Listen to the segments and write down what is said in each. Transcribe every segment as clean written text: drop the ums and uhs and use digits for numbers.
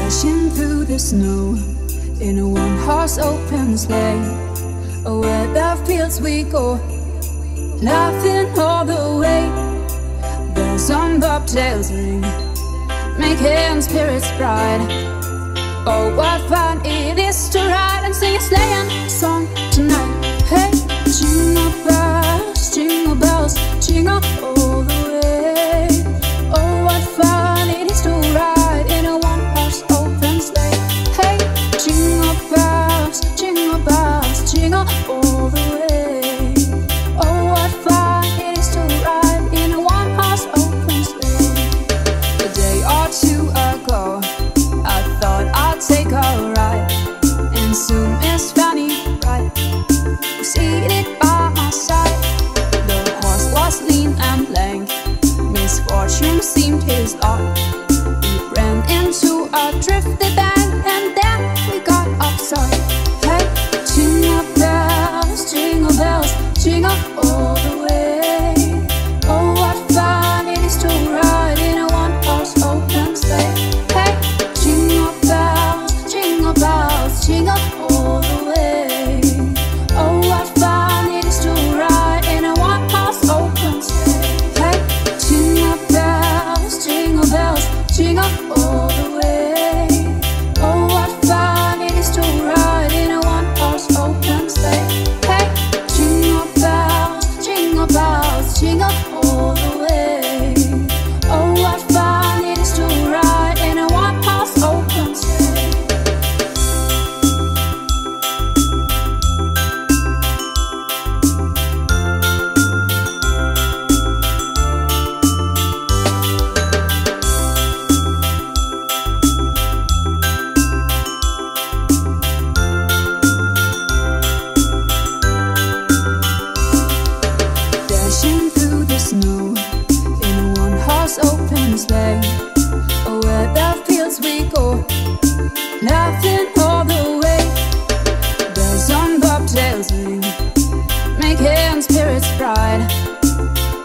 Dashing through the snow in a one-horse open sleigh. Where the fields we go, laughing all the way. Bells on bobtails ring, making spirits bright. Oh, what fun it is to ride and sing a sleighing song tonight. Hey, jingle bells, jingle all the way. Oh, what fun it is to ride in a one-horse open sleigh. Hey, jingle bells, jingle all the way. Oh, what fun it is to ride in a one-horse open sleigh. A day or two ago, I thought I'd take a ride, and soon Miss Fanny right was seated by my side. The horse was lean and lank, misfortune seemed his lot. We ran into a drifted bank, and then we got upside. Hey, jingle bells, jingle all the way. Oh, what fun it is to ride in a one-horse open sleigh. Hey, jingle bells, jingle all the way. Oh, what fun it is to ride in a one-horse open sleigh. Hey, jingle bells, jingle all the way. Oh, what fun it is to ride in a one-horse open sleigh. Hey, jingle bells, jingle all the way. Oh, what fun it is to ride in a one-horse open sleigh. Dashing through the snow in a one-horse open sleigh. Where the fields we go, laughing all the way. Bells on bobtails ring, making spirits bright.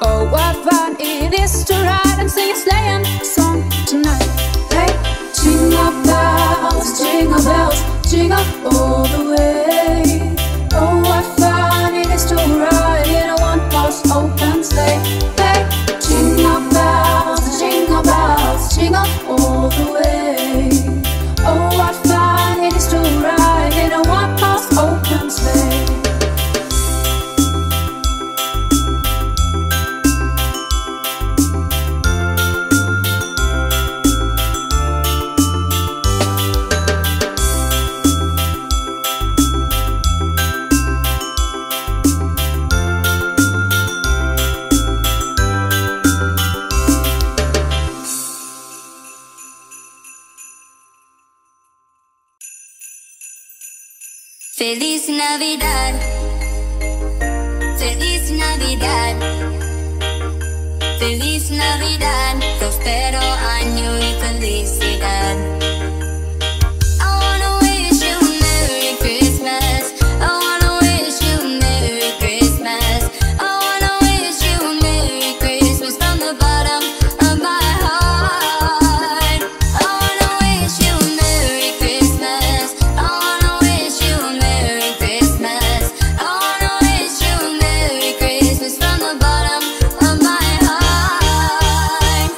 Oh, what fun it is to ride and sing a sleighing song tonight. Hey, jingle bells, jingle all the way. Oh, what fun it is to ride in a one-horse open sleigh. Hey, jingle bells, jingle all the way. Oh, what fun it is to ride in a one-horse open sleigh. Feliz Navidad, Feliz Navidad, Feliz Navidad, prospero año y felicidad. I wanna wish you a Merry Christmas. I wanna wish you a Merry Christmas. I wanna wish you a Merry Christmas from the bottom of my heart. I wanna wish you a Merry Christmas. I wanna wish you a Merry Christmas. I wanna wish you a Merry Christmas from the bottom of my heart.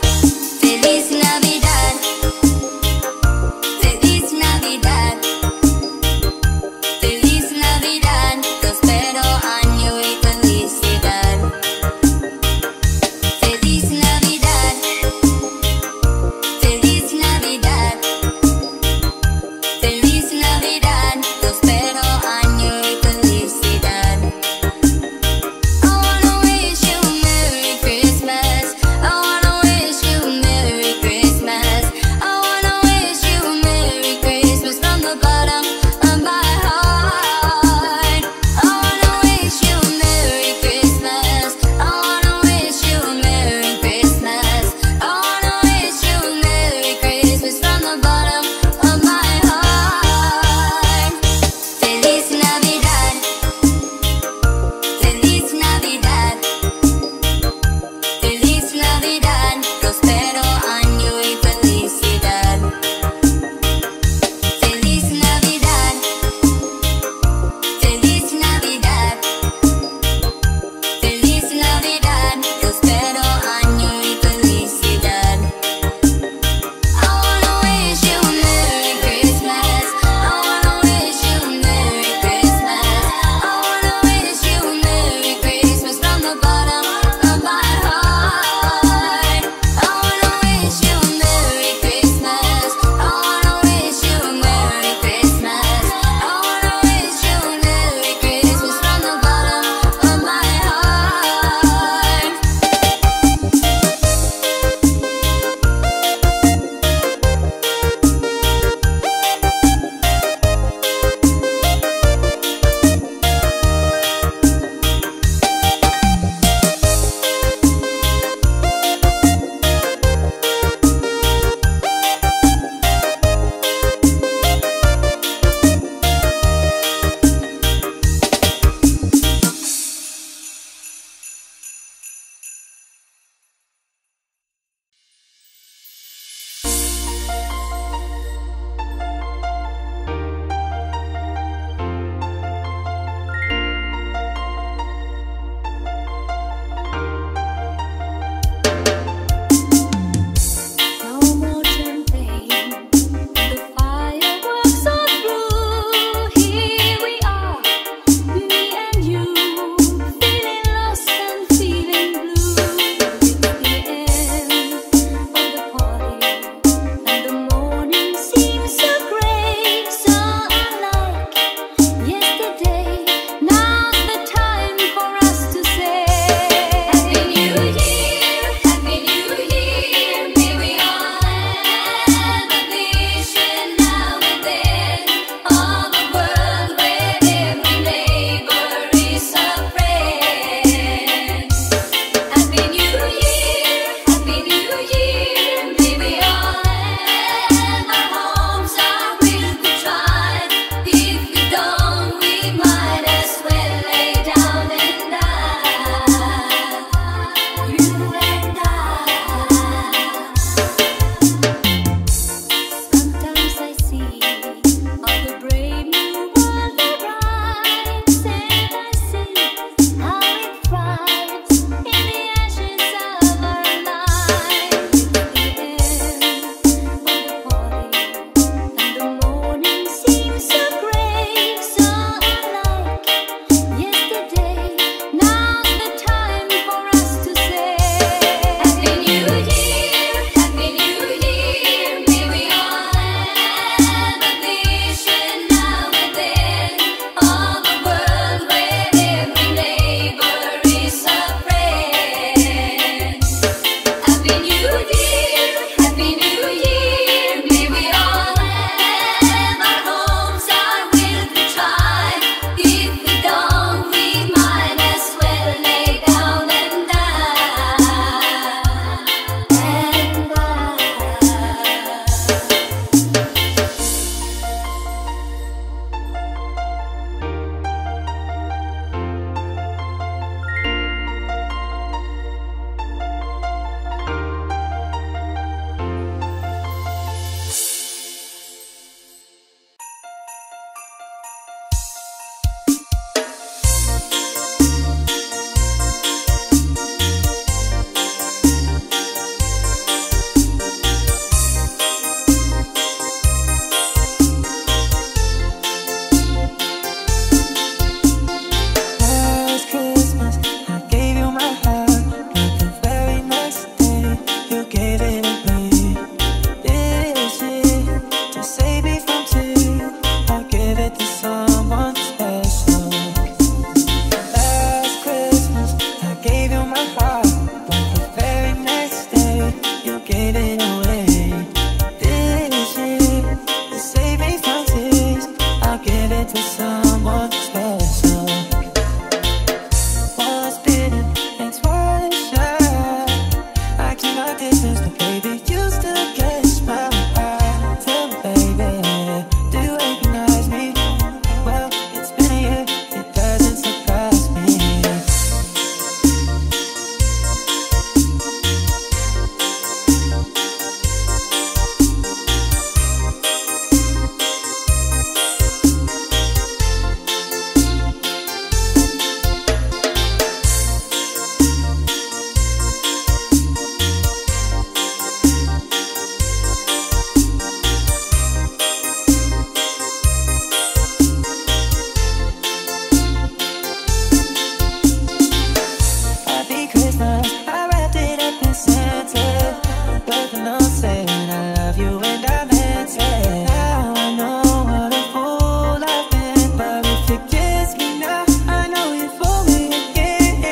know, saying I love you and I meant it. Now I know what a fool I've been, but if you kiss me now, I know you fool me again.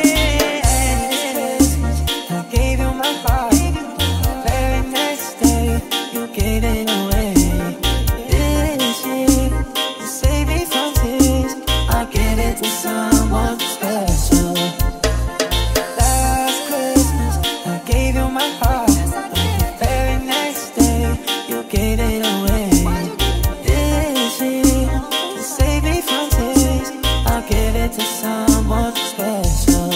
I gave you my heart, the very next day you gave it away. This year, to save me from tears, I'll give it to someone special. Last Christmas, I gave you my heart, the very next day you gave it away. This year, to save me from tears, I'll give it to someone special.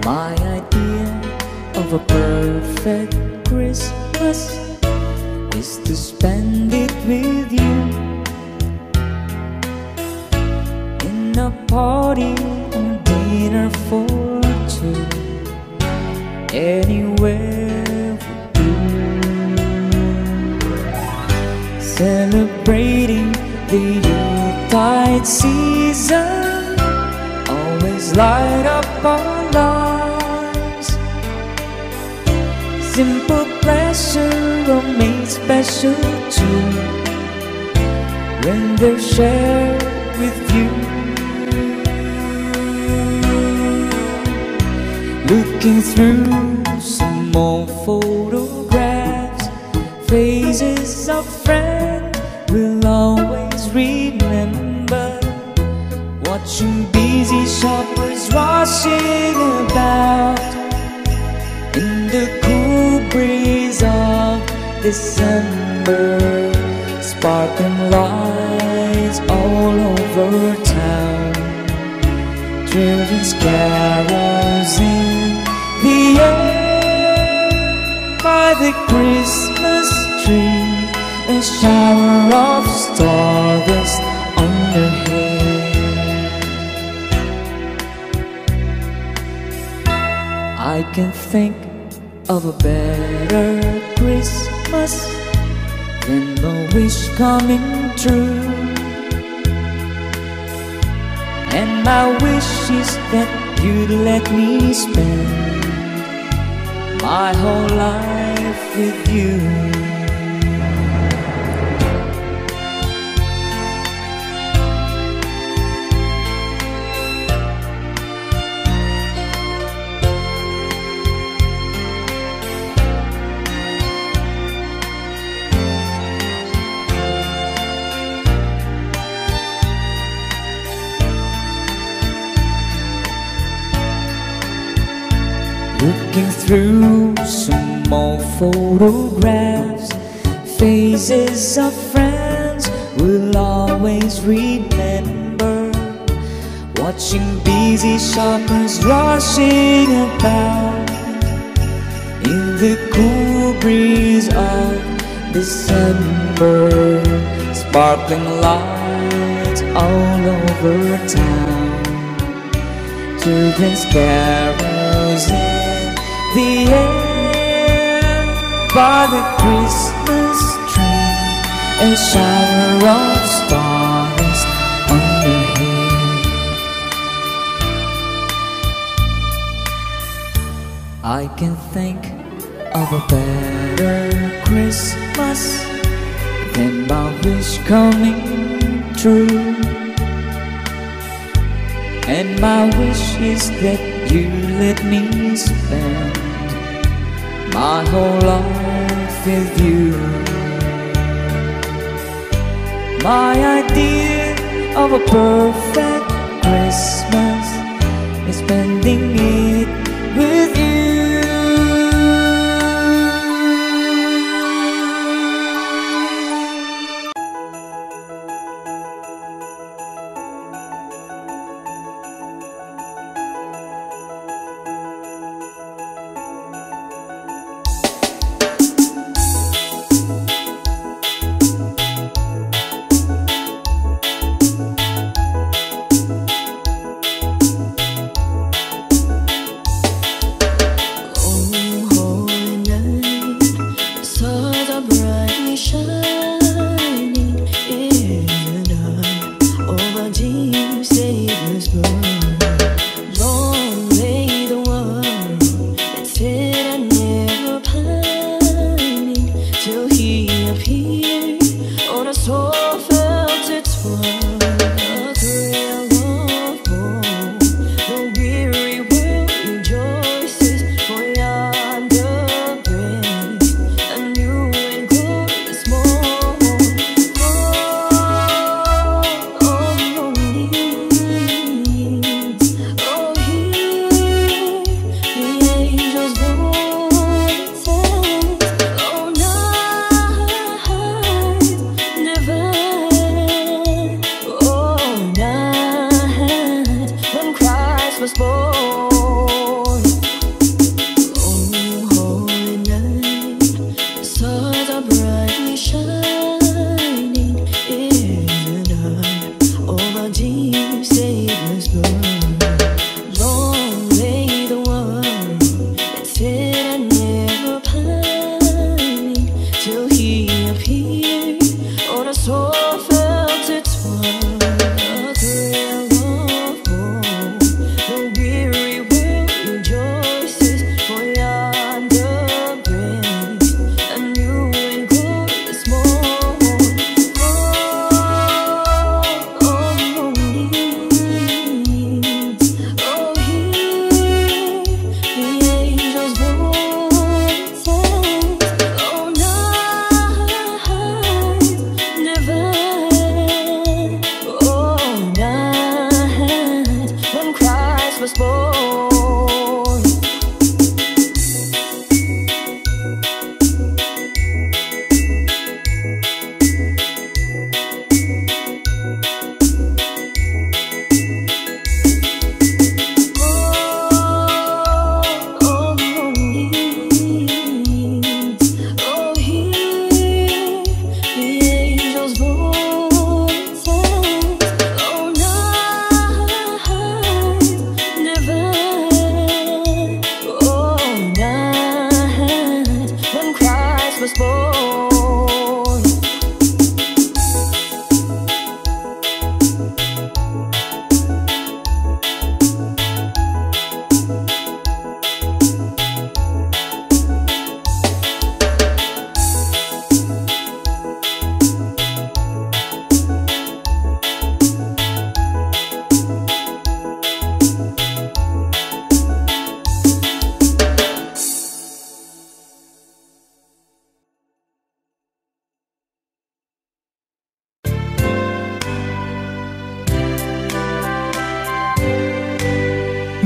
My idea of a perfect Christmas is to spend it with you in a party or dinner for two. Anywhere would do. Celebrating the Yuletide season always light up our lives. Simple pleasure are made special too when they're shared with you. Looking through some old photographs, faces of friends we'll always remember. Watching busy shoppers rushing about in the cool breeze of December. Sparkling lights all over town, children's carols in the air. By the Christmas tree, a shower of stardust on your hair. I can think of a better Christmas than the wish coming true. And my wish is that you'd let me spend my whole life with you. Looking through some old photographs, faces of friends we'll always remember. Watching busy shoppers rushing about in the cool breeze of December. Sparkling lights all over town, children's carols in the air. By the Christmas tree, a shower of stars on your head. I can think of a better Christmas than my wish coming true. And my wish is that you let me spend my whole life with you. My idea of a perfect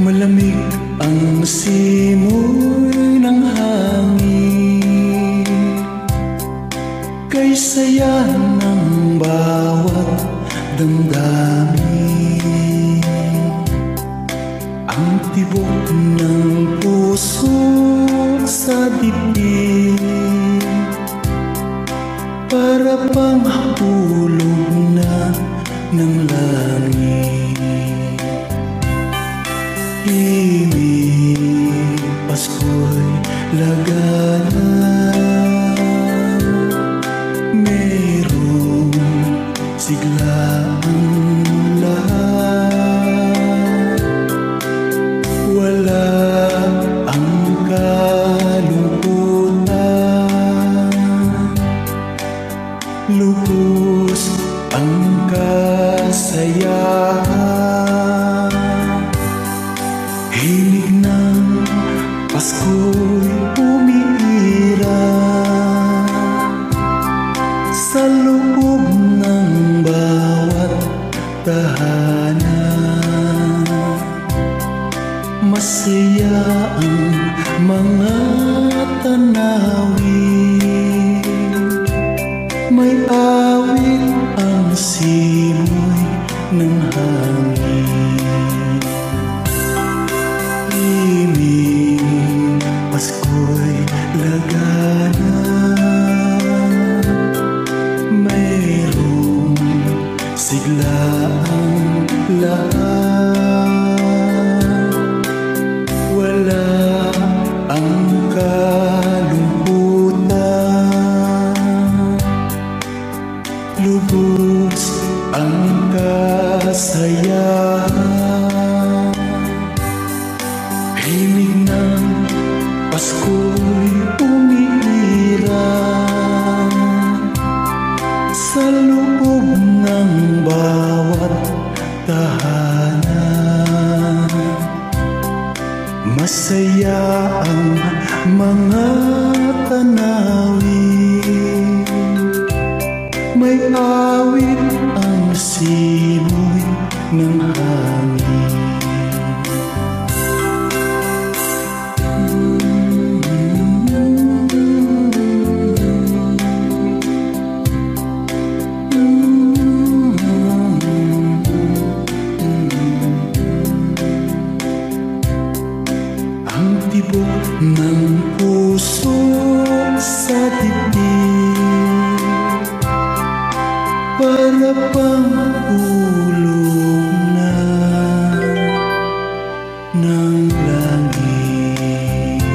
Malamig ang simoy ng hangin, kay saya ng bawat damdamin. Ang tibok ng puso sa dibdib, para pang hulog na ng langit. Himig, Pasko'y lagana, merong siglaang lahat. Wala ang kalungkutan, lubos ang kasayahan. Himig ng Pasko'y umiirap sa loob ng bawat tahanan. Masaya ang mga tanawin, may awit ang simoy ng hangin. Himig, Pasko'y lagana, mayroong siglaang lahat. Wala ang kalungkutan, lubos ang kasayahan. Himig ng Pasko'y umiirap sa loob ng bawat tahanan. Masaya ang mga tanawin, may awit ang simoy ng hangin. Ang tibok ng puso sa dibdib, para pang ulog na ng langit.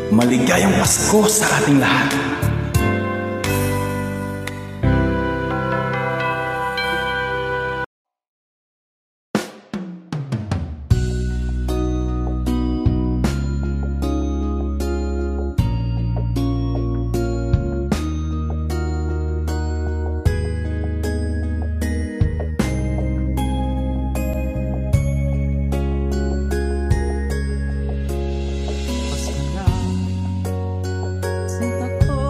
Maligayang Pasko sa ating lahat. Pasko na, Santa Claus.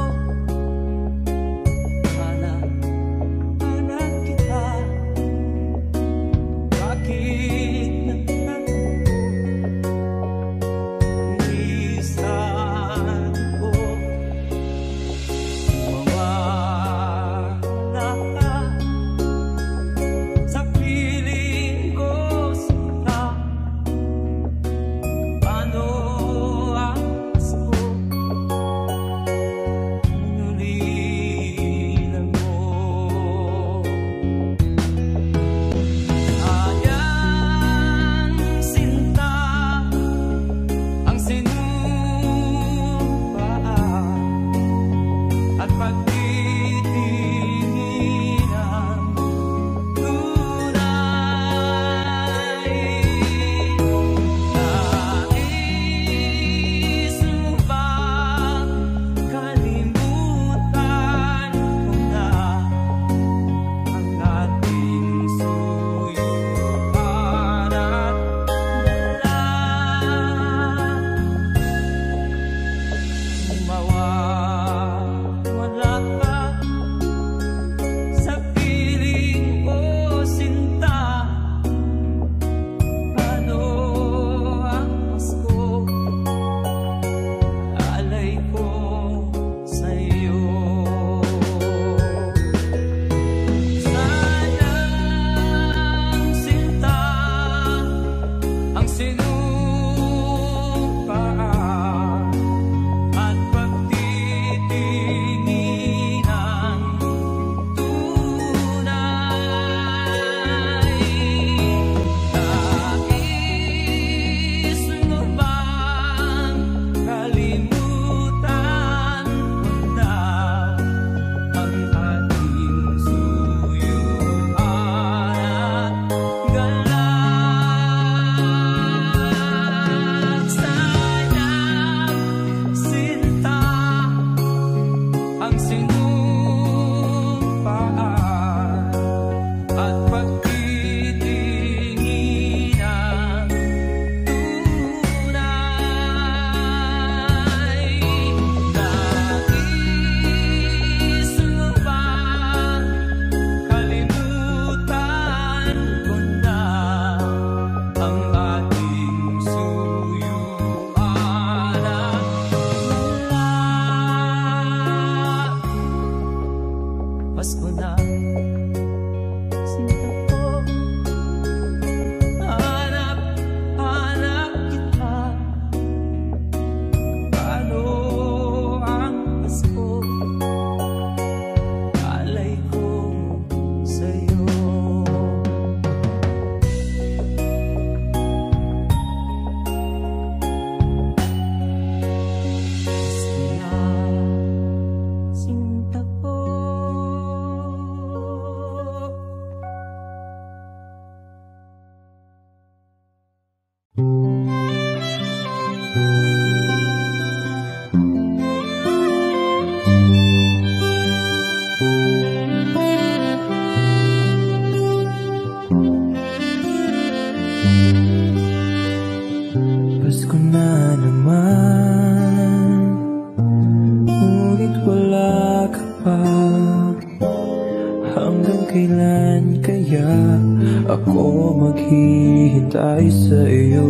ako maghihintay sa iyo.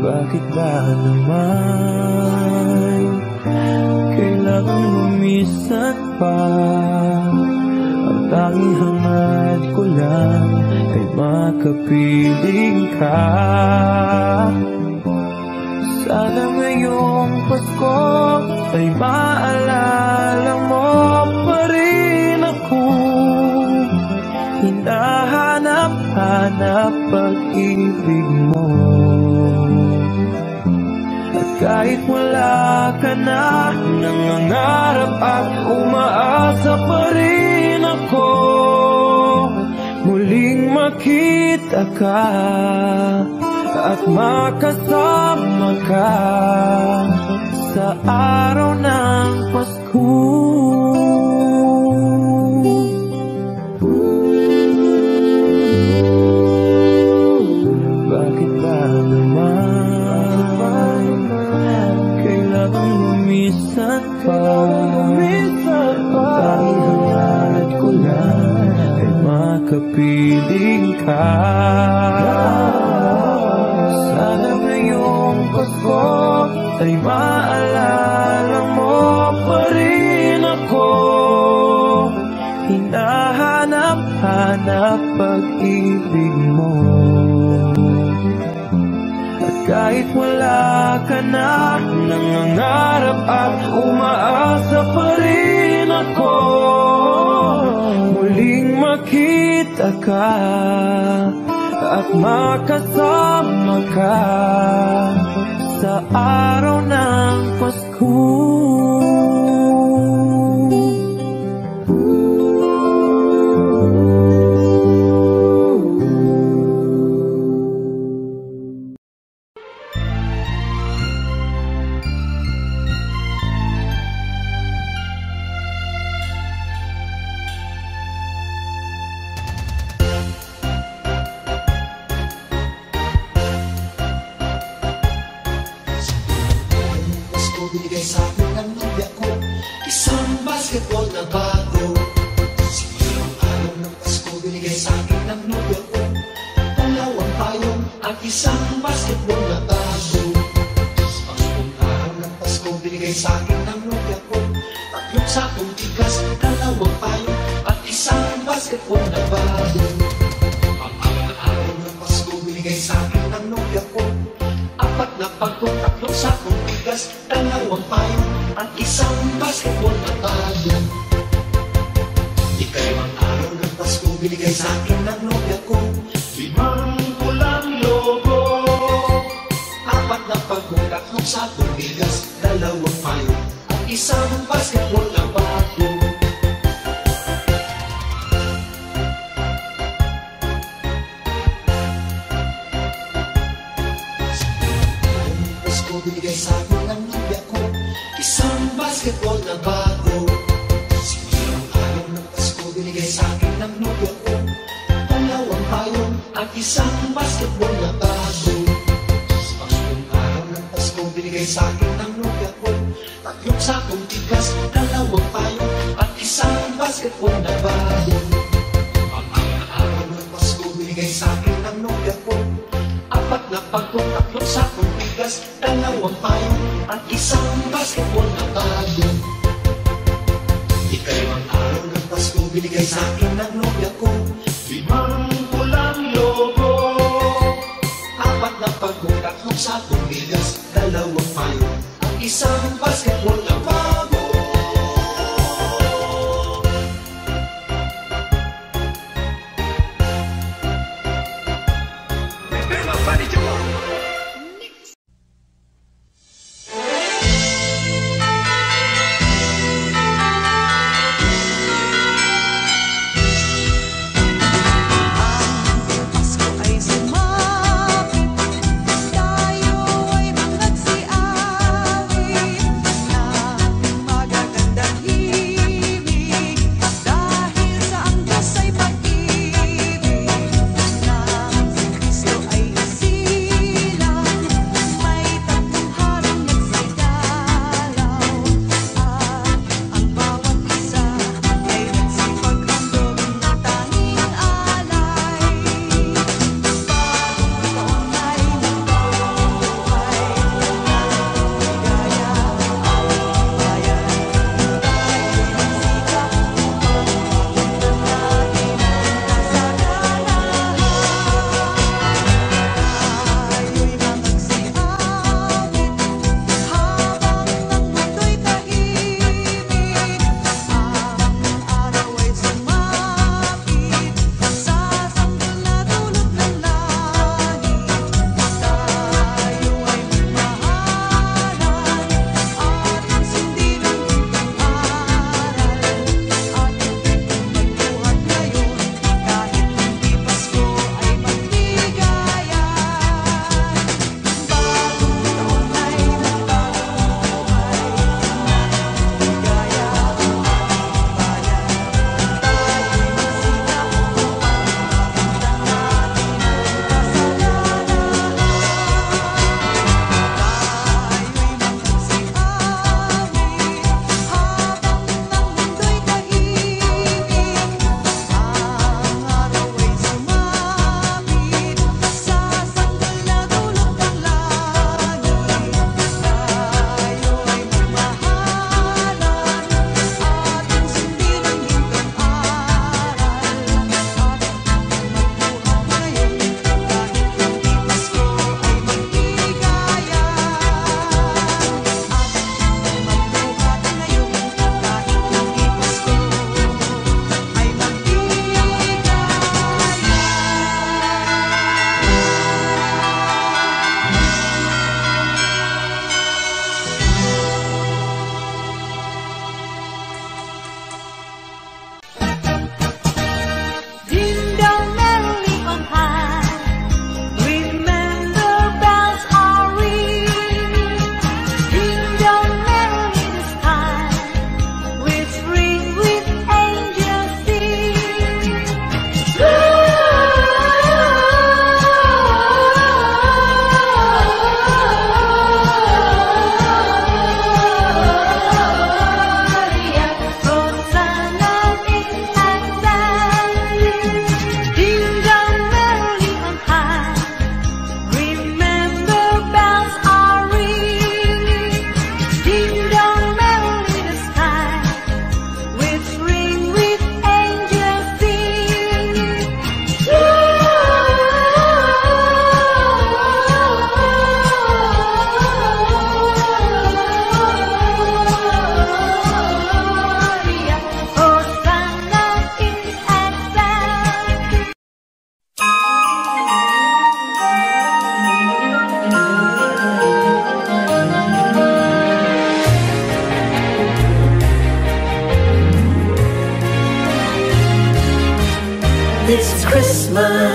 Bakit ba naman kailangang lumisan pa? Ang tanging hangad ko lang ay makapiling ka. Sana ngayong Pasko ay maalala mo pa rin ako. Hinahanap-hanap pag-ibig mo. At kahit wala ka na, nangangarap at umaasa pa rin ako. Muling makita ka at makasama ka sa araw ng Pasko. Bakit ba naman kailangang lumisan pa? Tanging hangad ko lang ay makapiling ka. Sana ngayong Pasko ay maalala mo pa rin ako. Hinahanap-hanap pag-ibig mo. At kahit wala ka na, nangangarap at umaasa pa rin ako. Muling makita ka at makasama ka sa araw ng Pasko. Binigay sa akin ng nobya ko isang basketball na bago. Sigurong araw ng Pasko binigay sa akin ng nobya ko dalawang payong at isang basketball na bago. Sigurong araw ng Pasko binigay sa akin ng nobya ko tatlong sakong tigas, dalawang payong at isang basketball na bago. Araw ng Pasko binigay sa akin ng nobya ko apat na pagkong, tatlong sakong tigas, dalawang payong at isang basketball na bago. Ikalawang araw ng Pasko binigay sa akin ng nobya ko 5 pulang logo, apat na pagkong, tatlong sakong tigas, dalawang payong at isang basketball na bago. Binigay sa akin ng nobya ko isang basketball na bago. Sigurong araw ng Pasko binigay sa akin ng nobya ko dalawang payong at isang basketball na bago. Sigurong araw ng Pasko binigay sa akin ng nobya ko tatlong sakong tigas, dalawang payong at isang basketball na bago. Araw ng Pasko binigay sa akin ng nobya ko apat na pagkong, tatlong sakong tigas, dalawang payong at isang basketball na bago. Ikalawang araw ng Pasko binigay sa akin ng nobya ko 5 pulang logo, apat na pagkong, tatlong sakong tigas, dalawang payong at isang basketball na bago. Tayo ay magkagsiawit na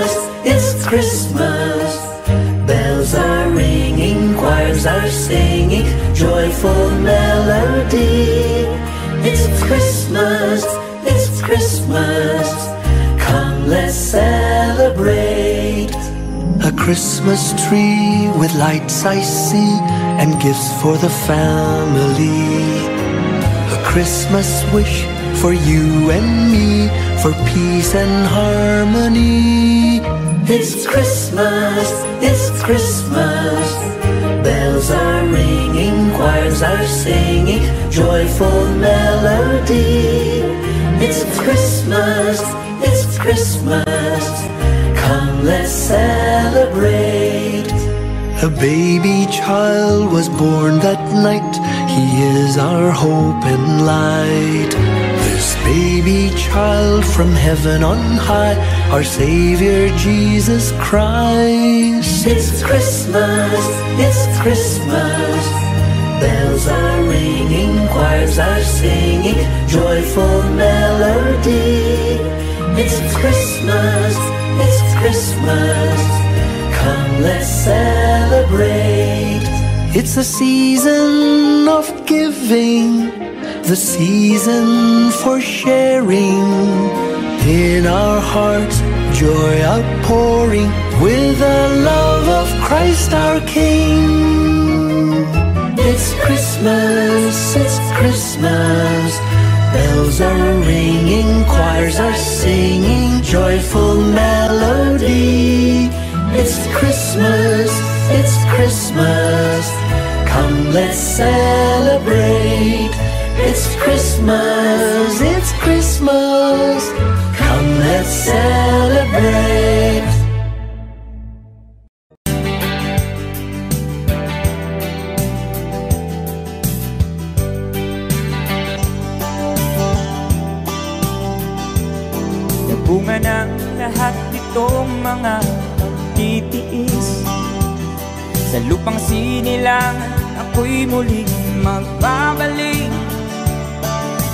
Christmas, it's Christmas. Bells are ringing, choirs are singing, joyful melody. It's Christmas, it's Christmas. Come, let's celebrate. A Christmas tree with lights I see, and gifts for the family. A Christmas wish for you and me, for peace and harmony. It's Christmas, it's Christmas. Bells are ringing, choirs are singing, joyful melody. It's Christmas, it's Christmas. Come, let's celebrate. A baby child was born that night. He is our hope and light. This baby child from heaven on high, our Savior Jesus Christ. It's Christmas, it's Christmas. Bells are ringing, choirs are singing, joyful melody. It's Christmas, it's Christmas. Come, let's celebrate. It's a season of giving, the season for sharing. In our hearts, joy outpouring, with the love of Christ our King. It's Christmas, it's Christmas. Bells are ringing, choirs are singing, joyful melody. It's Christmas, it's Christmas. Come, let's celebrate. It's Christmas, it's Christmas. Come, let's celebrate. Bunga ng lahat itong mga pagtitiis. Sa lupang sinilangan, ako'y muling magbabalik.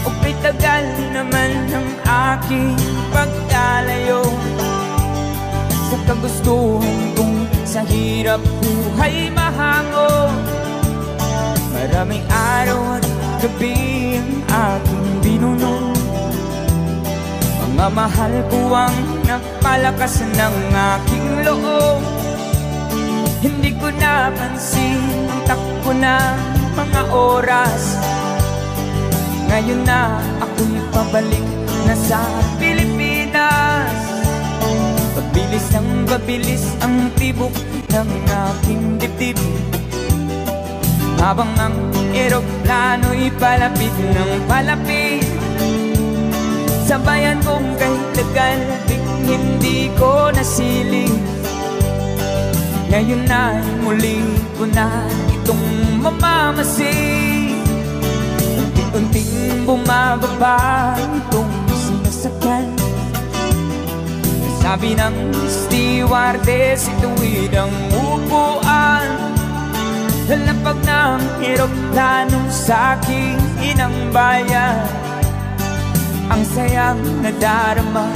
O pitagal naman ng aking pagkalayo sa kagustuhan kong sa hirap buhay mahango. Maraming araw at gabi ang aking binuno. Mga mahal ko ang nagpalakas ng aking loob. Hindi ko napansin ang takbo ng mga oras. Ngayon na ako'y pabalik na sa Pilipinas. Pabilis ang babilis ang tibok ng aking dibdib, habang ang eroplano'y palapit ng palapit. Sa bayan kong kahit tagal hindi ko nasiling. Ngayon na muli ko na itong mamamasin. Unti-unting bumababa itong sinasakyan. Sabi ng stewardess, ituwid ang upuan. Lalapag ng eroplano sa aking inang bayan. Ang sayang nadarama,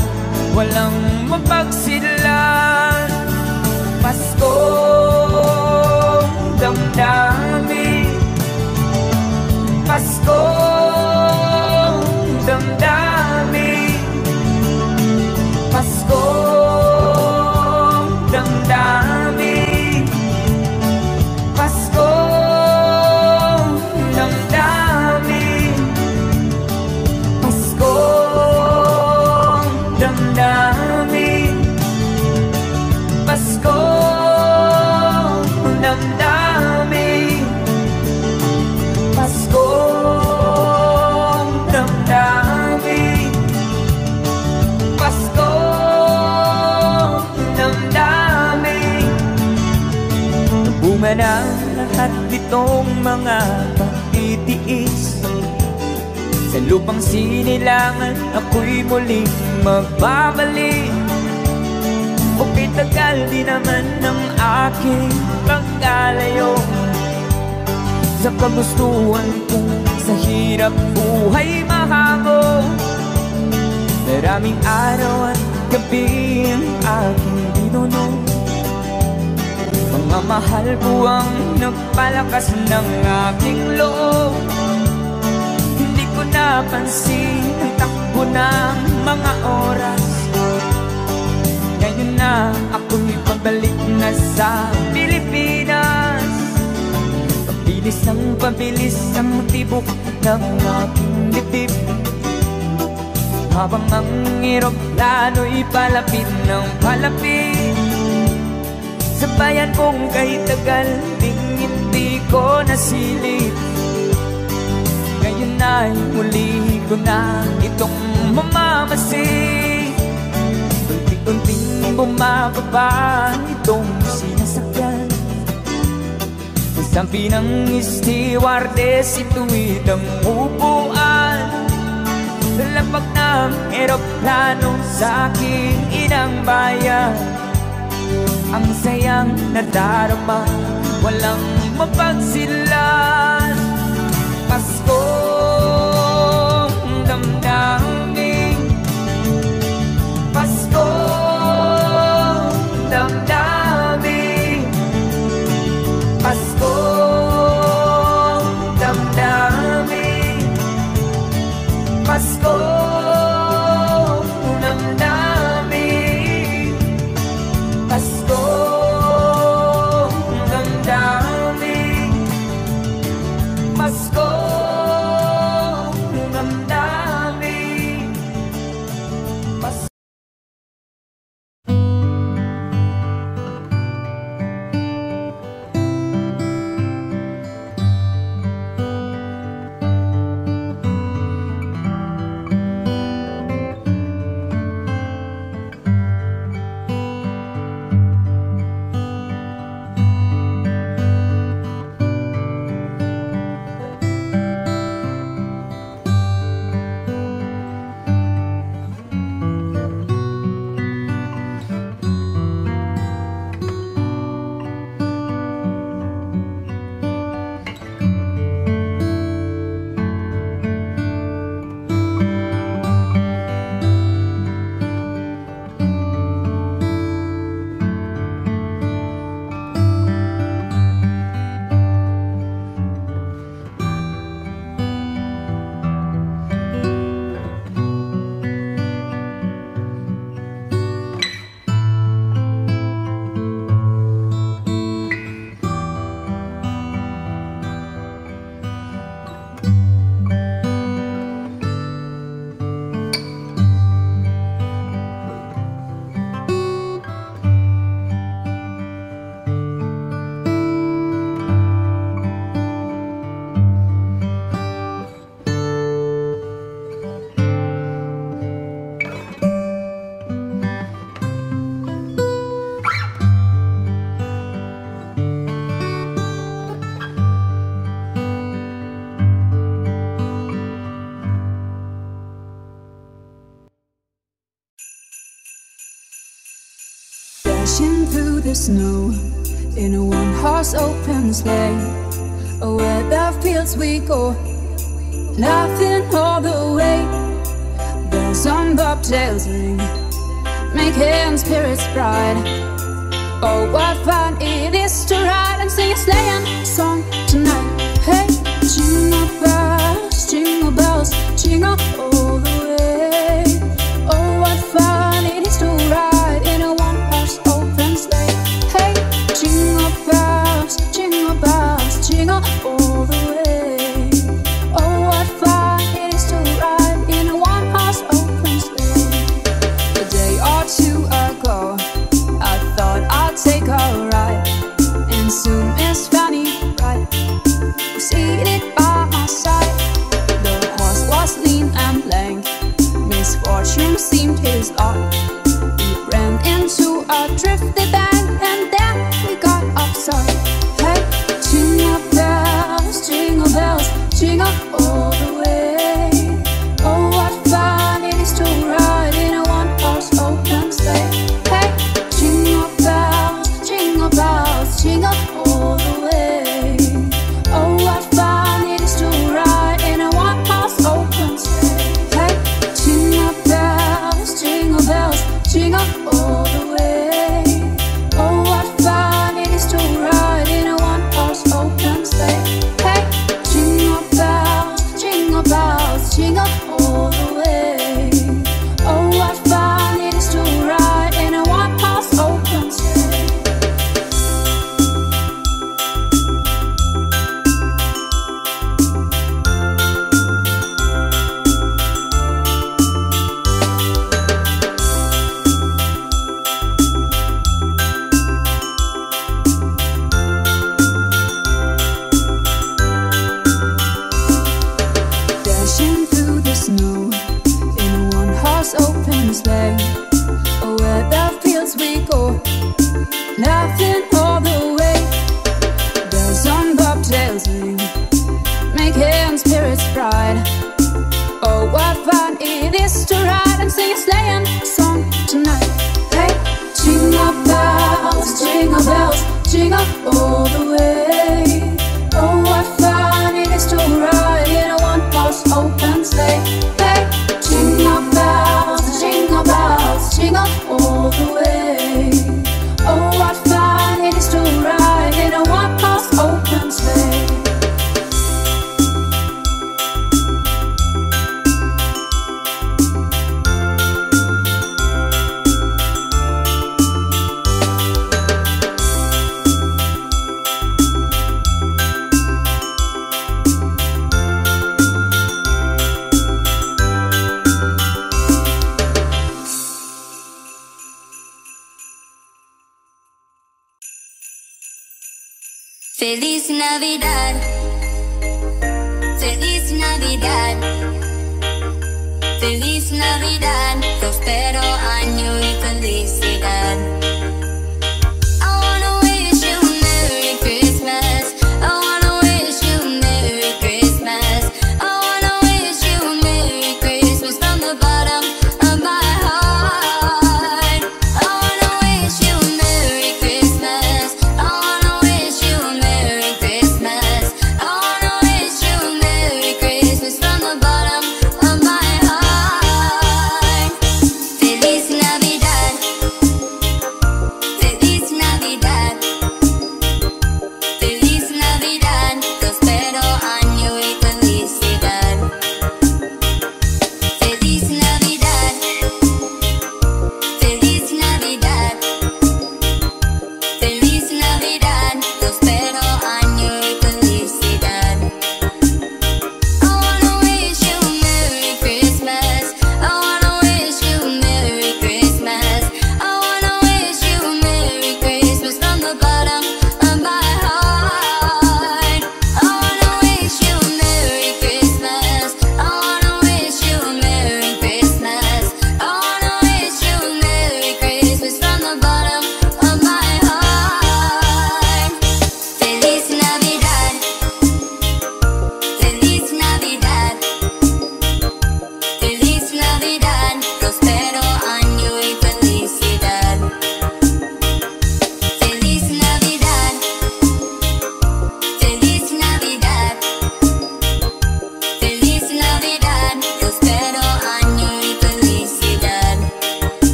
walang mapagsidlan. Paskong damdamin, Paskong damdamin, Paskong damdamin, Paskong damdamin, Paskong damdamin, Paskong damdamin, Paskong damdamin, Paskong damdamin. Bunga ng lahat itong mga pagtitiis. Sa lupang sinilangan, ako'y muling magbabalik. O pitagal di naman ng aking pagkalayo sa kagustuhan kong sa hirap buhay mahango. Maraming araw at gabi ang aking binunong. Mga mahal po ang nagpalakas ng aking loob. Hindi ko napansin ang takbo ng mga oras. Ngayon na ako'y pabalik na sa Pilipinas. Pabilis ang tibok ng aking dibdib, habang ang eroplano'y palapit ng palapit sa bayan kong kahit tagal ding hindi ko nasilip. Ngayon ay muli ko na itong mamamasid. Unti-unting bumababa itong sinasakyan. Sabi ng stewardess, ito'y ang upuan. Lampak ng eroplano sa aking inang bayan. Ang sayang nadarama, walang mapagsilan. Paskong damdamin, Paskong damdamin, Paskong damdamin, Paskong damdamin, Paskong damdamin, Paskong damdamin, Paskong. Dashing through the snow in a one-horse open sleigh. Where the fields we go, laughing all the way. Bells on bobtails ring, making spirits bright. Oh, what fun it is to ride and sing a sleighing song tonight. Hey, jingle bells, jingle all the way. Oh, what fun it is to ride in a one-horse open sleigh. Hey, jingle bells, jingle all the way. Oh, what fun it is to ride in a one-horse open sleigh. A day or two ago, I thought I'd take a ride, and soon Miss Fanny right seated by my side. The horse was lean and lank, misfortune seemed his lot. We ran into a drifty bank, and then we got upside. Hey, jingle bells, jingle all the way. Oh, what fun it is to ride in a one-horse open sleigh. Hey, jingle bells, jingle all the way. Oh, what fun it is to ride in a one-horse open sleigh. Hey, jingle bells, jingle laughing all the way. Bells on bobtails ring, making spirits bright. Oh, what fun it is to ride and sing a sleighing song tonight. Hey, jingle bells, jingle all the way. Oh, what fun it is to ride in a one-horse open sleigh. Hey, jingle bells, jingle all the way. Oh, what fun it is to ride in a one-horse open sleigh. Feliz Navidad, Feliz Navidad, Feliz Navidad, prospero año y felicidad. I wanna wish you a Merry Christmas, I wanna wish you a Merry Christmas, I wanna wish you a Merry Christmas from the bottom of my heart. I wanna wish you a Merry Christmas, I wanna wish you a Merry Christmas, I wanna wish you a Merry Christmas from the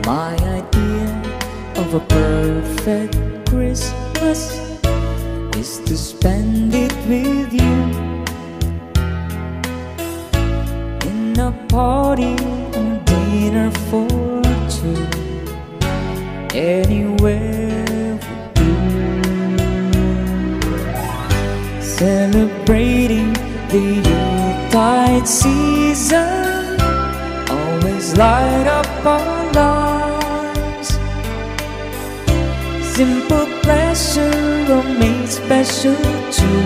My idea of a perfect Christmas is to spend it with you in a party or dinner for two, anywhere would do. Celebrating the Yuletide season always light up our lives. Simple pleasure are made special too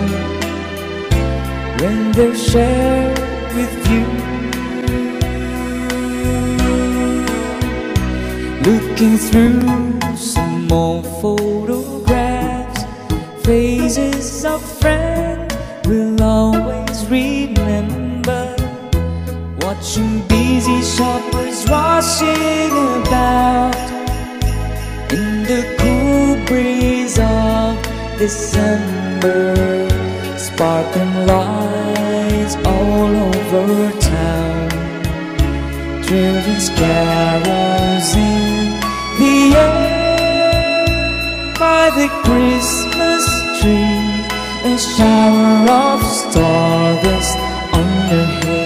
when they're shared with you. Looking through some old photographs, faces of friends we'll always remember. Watching busy shoppers rushing about in the cool breeze of December. Sparkling lights all over town, children's carols in the air. By the Christmas tree, a shower of stardust on your hair.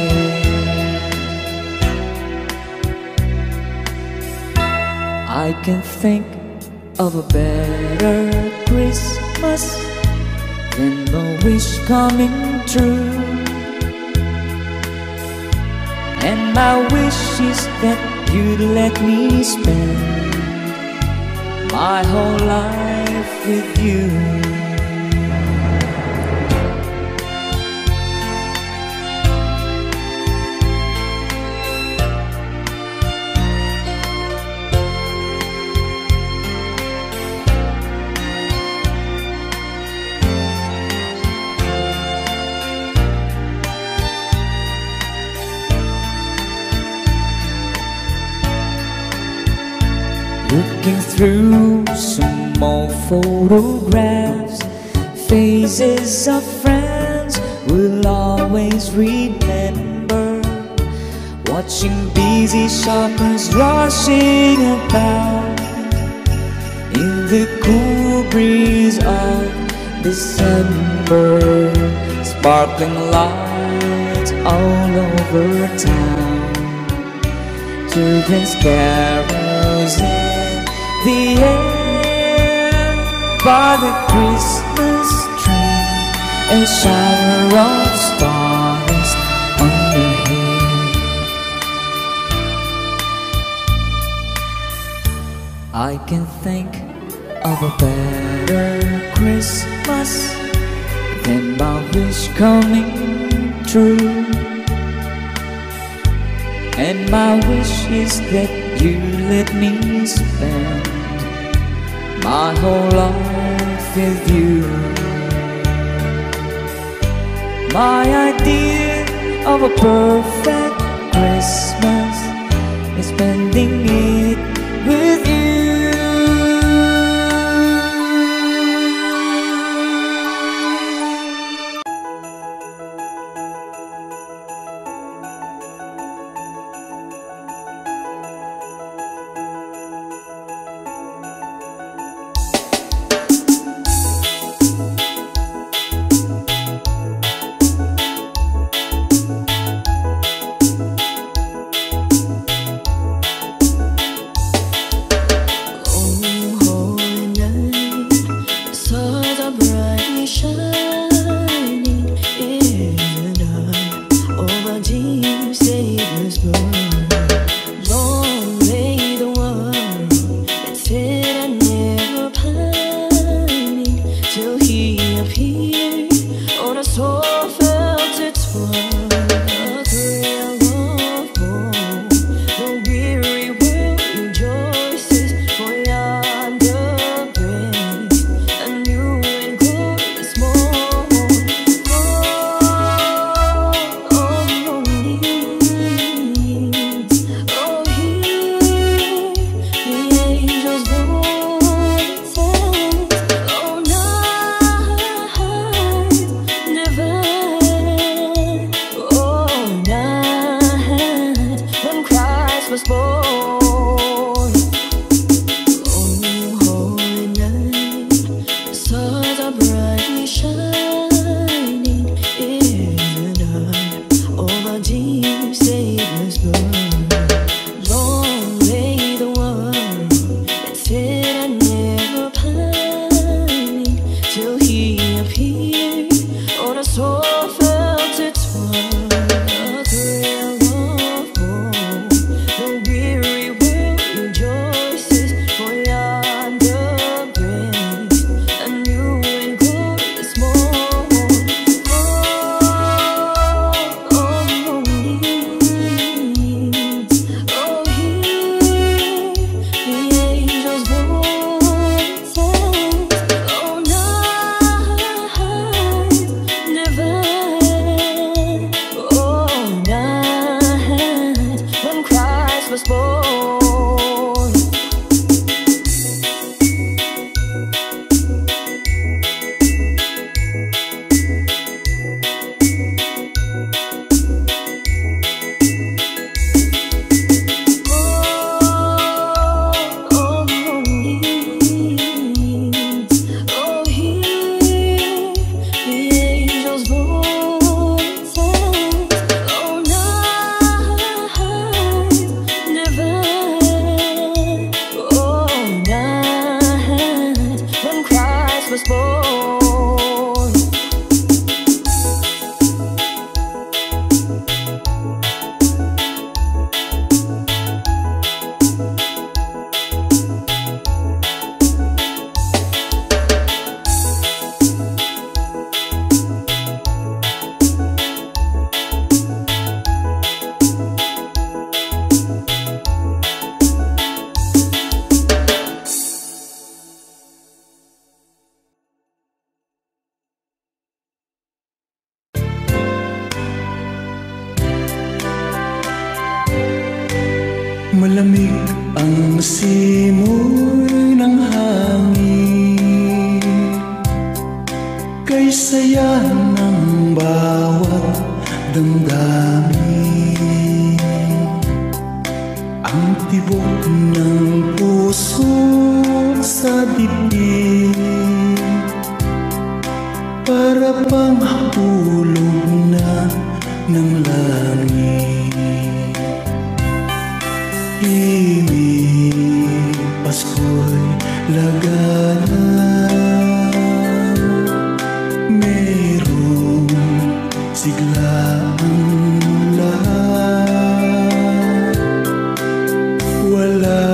I can think of a better Christmas than the wish coming true. And my wish is that you'd let me spend my whole life with you. Looking through some old photographs, faces of friends we'll always remember. Watching busy shoppers rushing about in the cool breeze of December. Sparkling lights all over town, children's carols in the air. By the Christmas tree, a shower of stars on your head. I can think of a better Christmas than my wish coming true. And my wish is that you let me spend my whole life with you. My idea of a perfect Christmas is spending it with you. Ang simoy ng hangin kay saya ng bawat damdamin. Ang tibok ng puso sa dibdib para pang hulog na ng langit. Himig, Pasko'y lagana, merong sigla ang lahat. Wala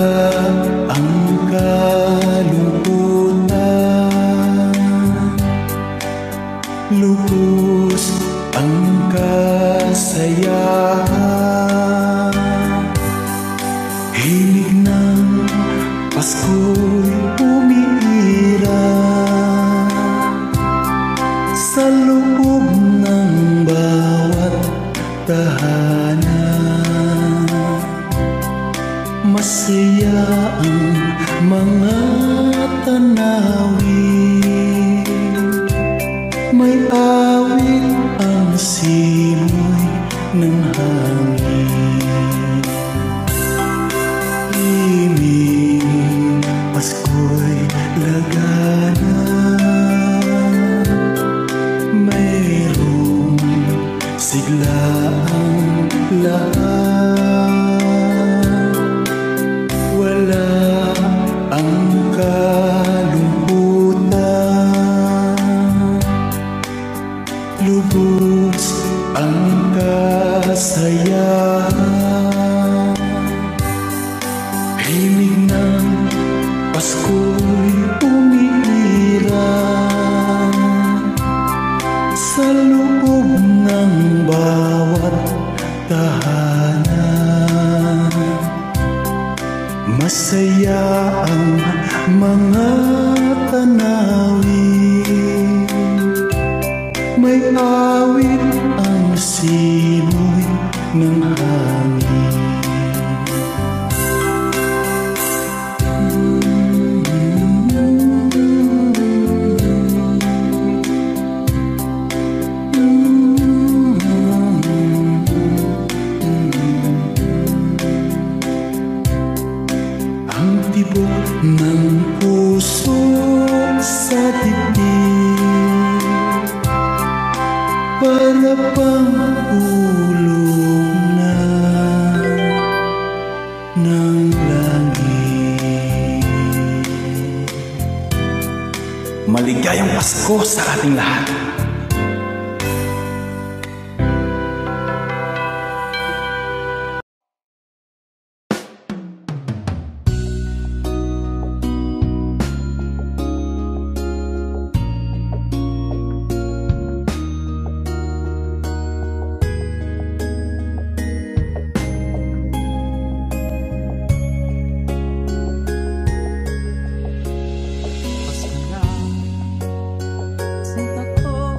ang kalungkutan, lubos ang kasayahan. Himig ng Pasko'y umiirap sa loob ng bawat tahanan. Masaya ang mga tanawin, may awit ang simoy ng hangin. Himig, Pasko'y lagana, mayroong sigla ang lahat. Wala ang kalungkutan, lubos ang kasayahan. Himig ng Pasko'y umiirap sa loob ng bawat tahanan. Masaya ang mga tanawin, may awit ang simoy ng hangin. Ang tibok ng puso sa dibdib para pang ulong na ng langit. Maligayang Pasko sa ating lahat. Pasko na, Santa Claus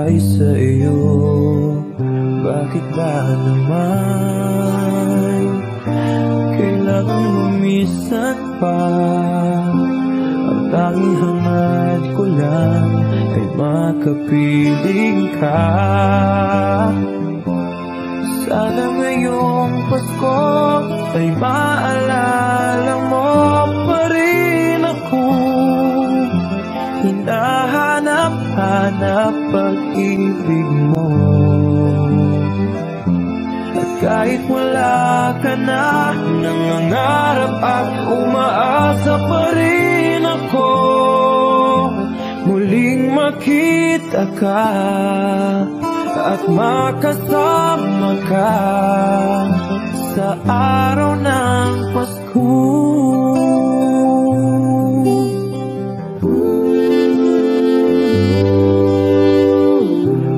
ay sa iyo. Bakit ba naman kailangang lumisan pa? Ang tanging hangad ko lang ay makapiling ka. Sana ngayong Pasko ay maalala mo pa rin ako. Hinahanap-hanap pag-ibig mo. At kahit wala ka na, nangangarap at umaasa pa rin ako. Muling makita ka at makasama ka sa araw ng Pasko.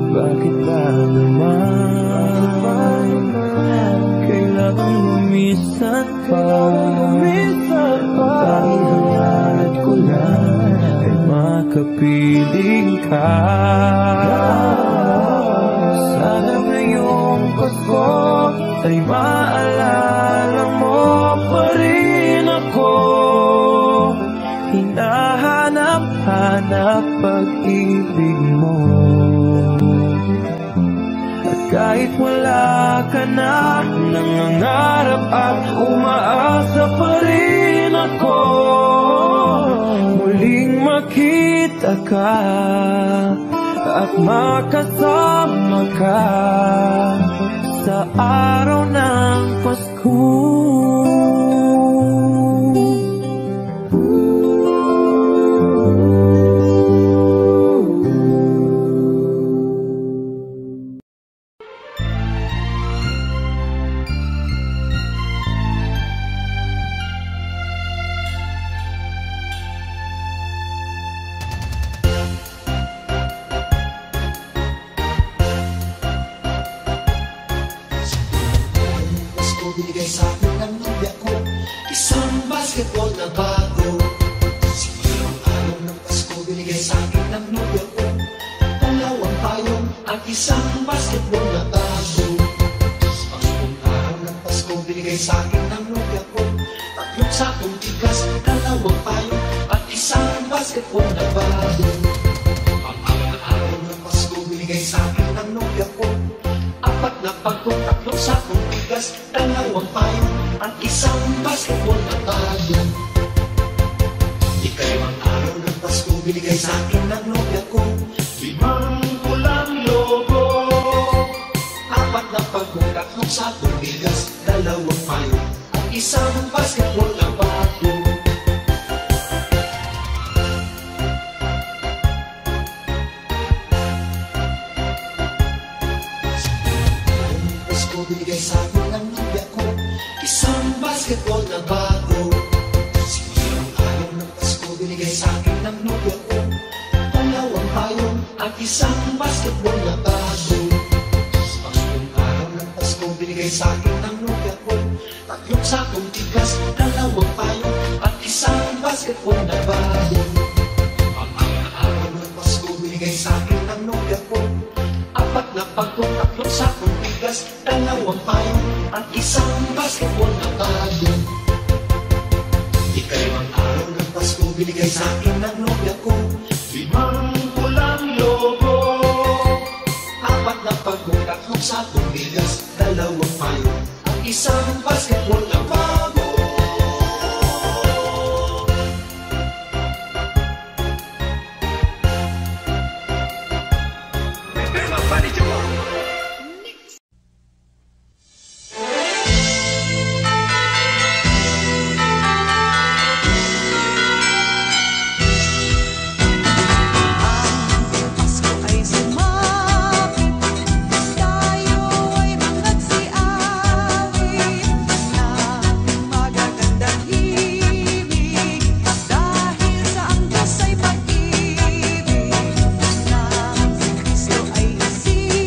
Bakit ba naman kailangang lumisan pa? Tanging hangad ko lang ay makapiling ka. Sana ngayong Pasko ay maalala mo pa rin ako. Hinahanap-hanap pag-ibig mo. At kahit wala ka na, nangangarap at umaasa pa rin ako. Muling makita ka at makasama ka sa araw ng Pasko. Binigay sa akin ng nobya ko isang basketball na bago. Simulang araw ng Pasko, binigay sa akin ng nobya ko dalawang payong at isang basketball na bago. Pangulong araw ng Pasko, binigay sa akin ng nobya ko tatlong sakong tigas, dalawang payong at isang basketball na bago. Pang-apat araw ng Pasko, binigay sa akin ng nobya ko apat na pagkong, tatlong sakong tigas, dalawang payong at isang basketball na bago. Ikalawang araw ng Pasko, binigay sa akin ng nobya ko 5 pulang logo, apat na pagkong, tatlong sakong tigas, dalawang payong at isang basketball na bago. Binigay sa akin ng nobya ko isang basketball na bago. Simulang araw ng Pasko, binigay sa akin ng nobya ko dalawang payong at isang basketball na bago. Pangulong araw ng Pasko, binigay sa akin ng nobya ko tatlong sakong tigas, dalawang payong at isang basketball na bago. Pang-apat araw ng Pasko, binigay sa akin ng nobya ko apat na pagkong, tatlong sakong tigas, dalawang payong at isang basketball na bago. Ikalawang araw ng Pasko, binigay sa akin ng nobya ko 5 pulang logo, apat na pagkong, tatlong sakong tigas, dalawang payong at isang basketball na bago. See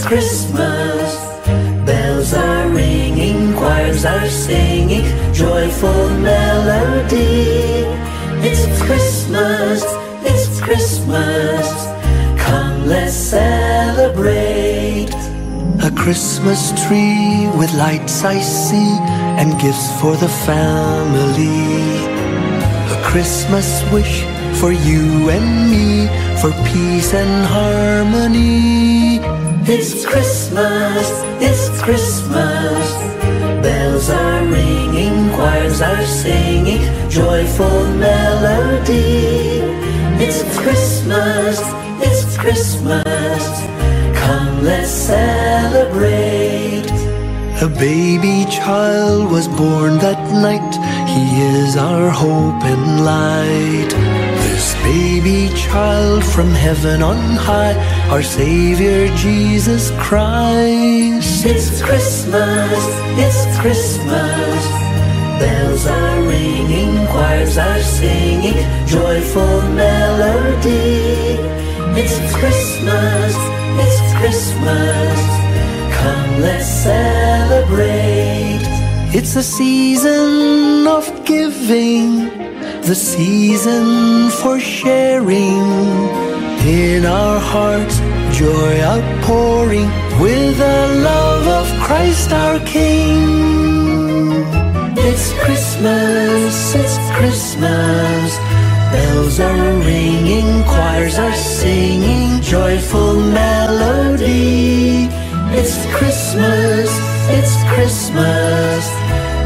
Christmas. Bells are ringing, choirs are singing, joyful melody. It's Christmas, it's Christmas. Come, let's celebrate. A Christmas tree with lights I see, and gifts for the family. A Christmas wish for you and me, for peace and harmony. It's Christmas, it's Christmas. Bells are ringing, choirs are singing, joyful melody. It's Christmas, it's Christmas. Come, let's celebrate. A baby child was born that night. He is our hope and light. This baby child from heaven on high, our Savior Jesus Christ. It's Christmas, it's Christmas. Bells are ringing, choirs are singing, joyful melody. It's Christmas, it's Christmas. Come, let's celebrate. It's a season of giving, the season for sharing. In our hearts, joy outpouring, with the love of Christ our King. It's Christmas, it's Christmas. Bells are ringing, choirs are singing, joyful melody. It's Christmas, it's Christmas.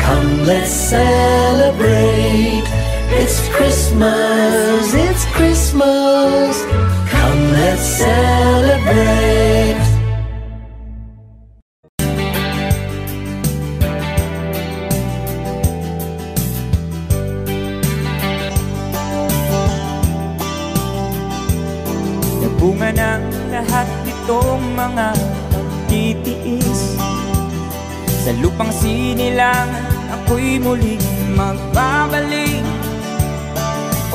Come, let's celebrate. It's Christmas, it's Christmas. Come, let's celebrate. Bunga ng lahat itong mga pagtitiis. Sa lupang sinilangan, ako'y muling magbabalik.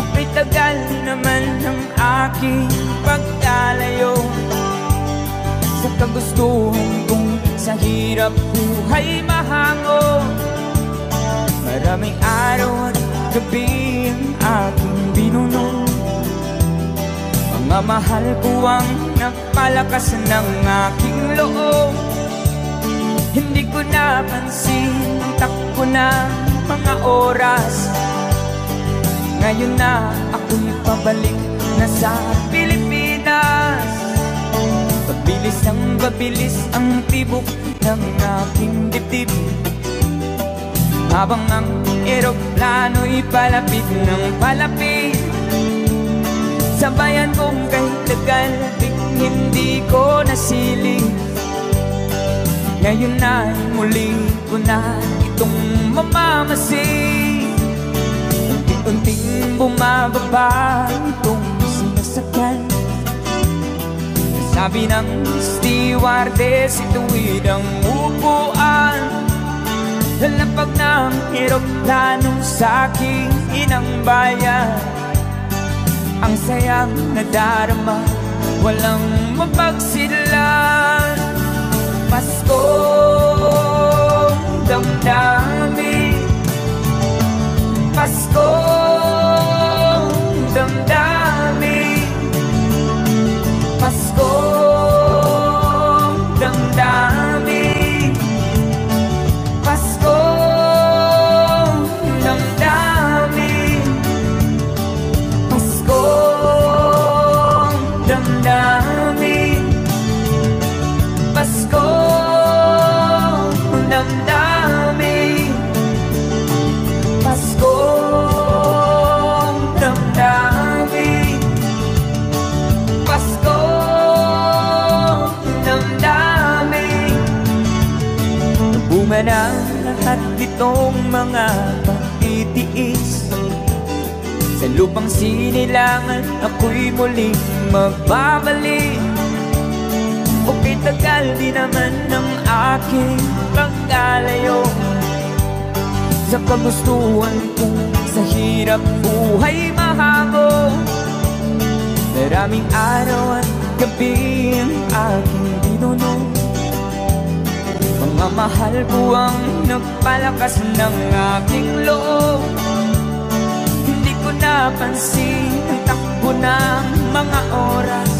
O pitagal naman ng aking pagkalayo sa kagustuhan kong sa hirap buhay mahango. Maraming araw at gabi ang aking binuno. Mga mahal ko ang nagpalakas ng aking loob. Hindi ko napansin ang takbo ng mga oras. Ngayon na ako'y pabalik na sa Pilipinas. Pabilis ang babilis ang tibok ng aking dibdib, habang ang eroplano'y palapit ng palapit. Sa bayan kong kahit tagal hindi ko nasiling. Ngayon na muli ko na itong mamamasin. Unti-unting bumababa itong sinasakyan. Sabi ng stewardess, ituwid ang upuan. Lalapag ng eroplano sa aking inang bayan. Ang sayang nadarama, walang mapagsidlan. Paskong damdamin, Paskong damdamin, Paskong damdamin, Paskong damdamin, Paskong damdamin, Paskong damdamin, Paskong damdamin, Paskong damdamin. Bunga ng lahat itong mga pagtitiis. Sa lupang sinilangan, ako'y muling magbabalik. O kitagal di naman ng aking pagkalayo sa kagustuhan kong sa hirap buhay mahango. Maraming araw at gabi ang aking binuno. pagmamahal po ang nagpalakas ng aking loob. Hindi ko napansin ang takbo ng mga oras.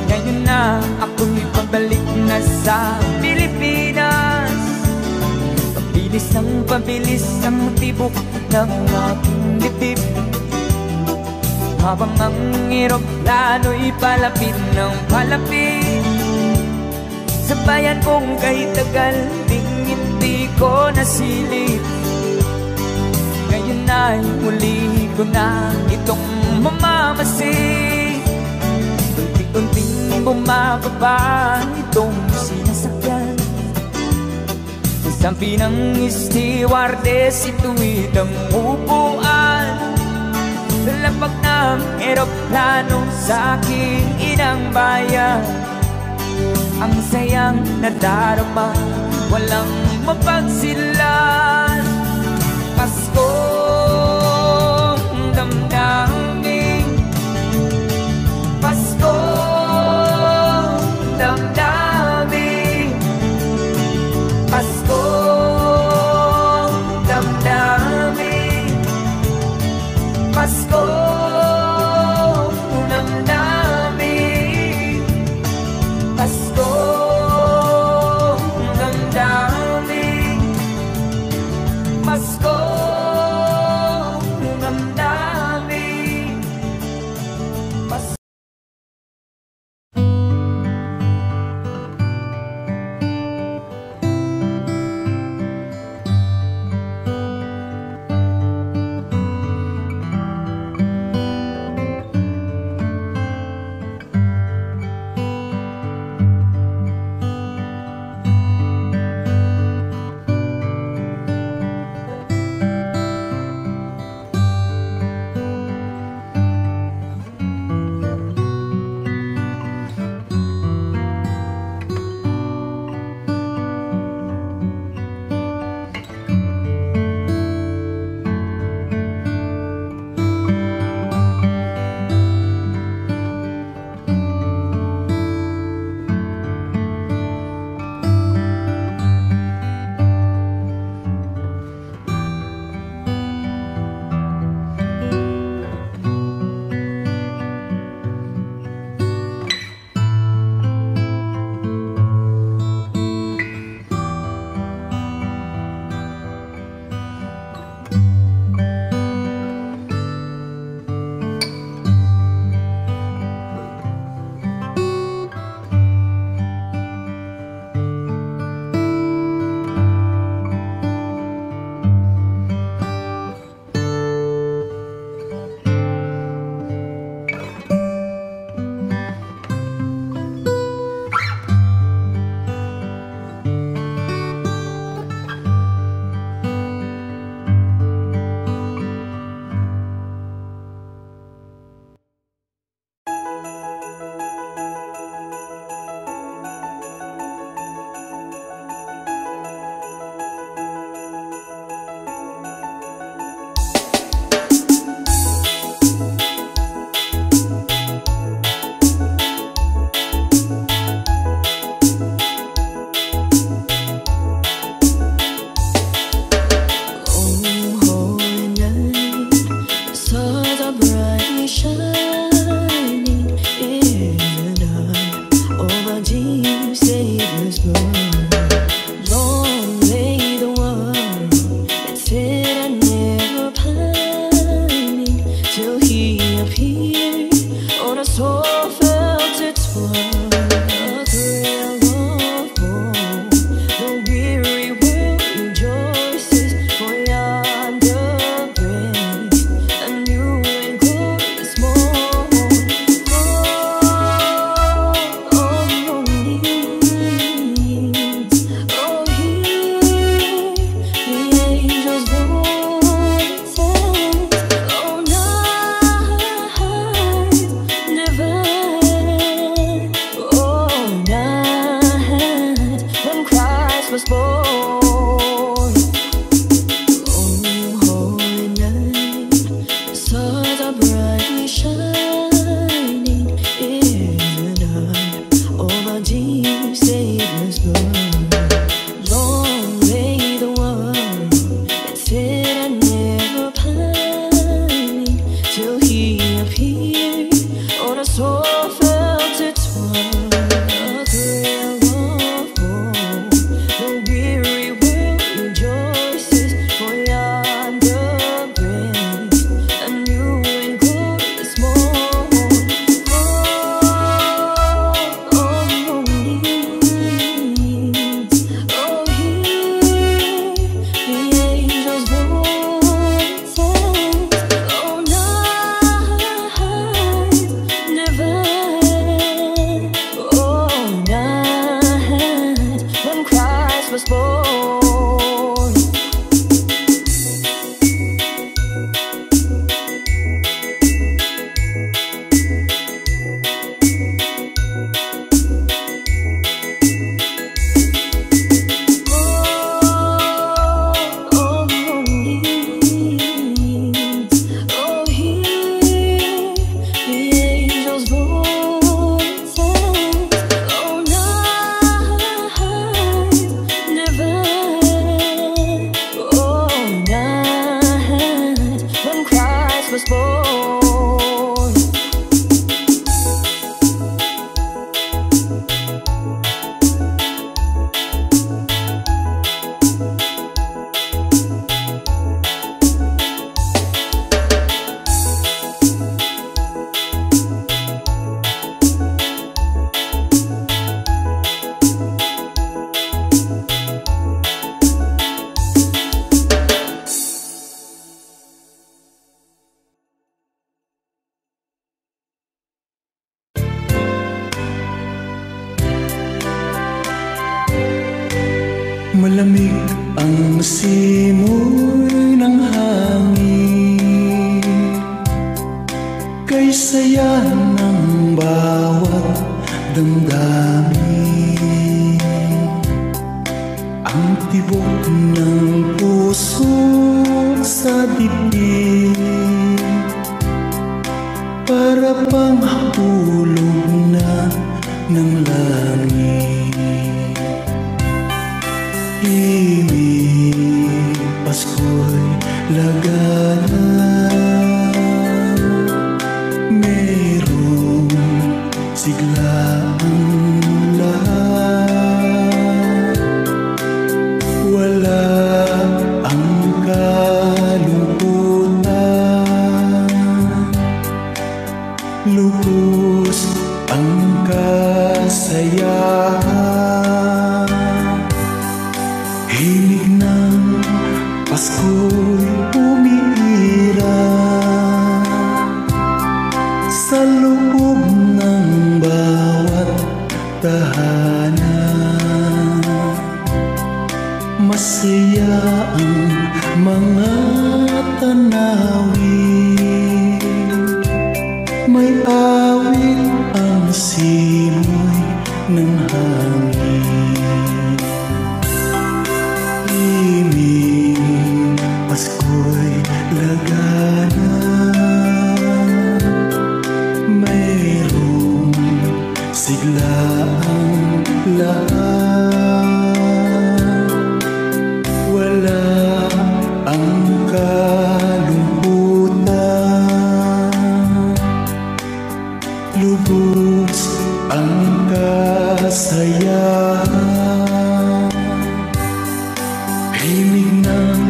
Ngayon na ako'y pabalik na sa Pilipinas. Pabilis ang tibok ng aking dibdib, habang ang eroplano'y palapit ng palapit sa bayan kong kahit tagal ding hindi ko nasilip. Ngayon ay muli ko na itong mamamasid. Unti-unting bumababa itong sinasakyan. Sabi ng stewardess, ito'y ang upuan. Lapag ng eroplano sa aking inang bayan. Ang sayang nadarama, walang mapagsilan. Paskong damdamin, Paskong damdamin, Paskong damdamin, Paskong damdamin, Paskong damdamin, Paskong Malamig ang simoy ng hangin, kay saya ng bawat damdamin. Ang tibok ng puso sa dibdib, para pang hulog na ng langit. Himig, Pasko'y lagana, merong siglaang lahat. Wala ang kalungkutan, lubos ang kasayahan. Himig ng Pasko'y umiirap sa loob ng bawat tahanan. Masaya ang mga tanawin, may awit ang simoy ng hangin. Himig, Pasko'y lagana, mayroong siglaang lahat. Wala ang kalungkutan, lubos ang kasayahan. Himig ng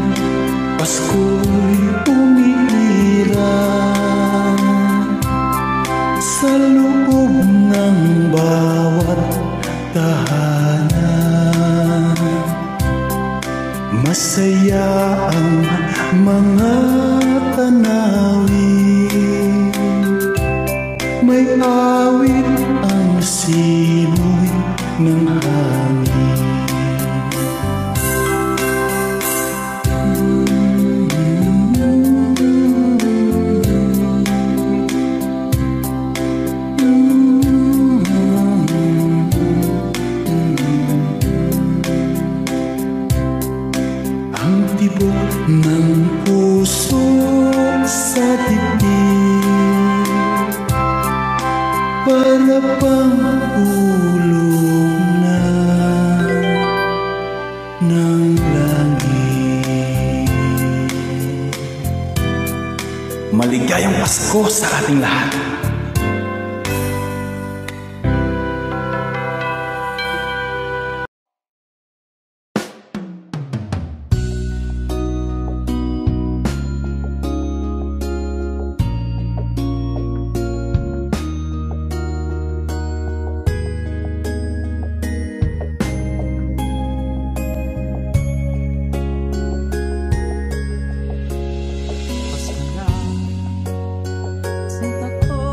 Pasko'y umiirap sa loob ng bawat tahanan. Masaya ang mga tanawin, may awit ang simoy ng hangin. Ang tibok ng puso sa dibdib, para pang ulog na ng langit. Maligayang Pasko sa ating lahat. Pasko na, Santa Claus.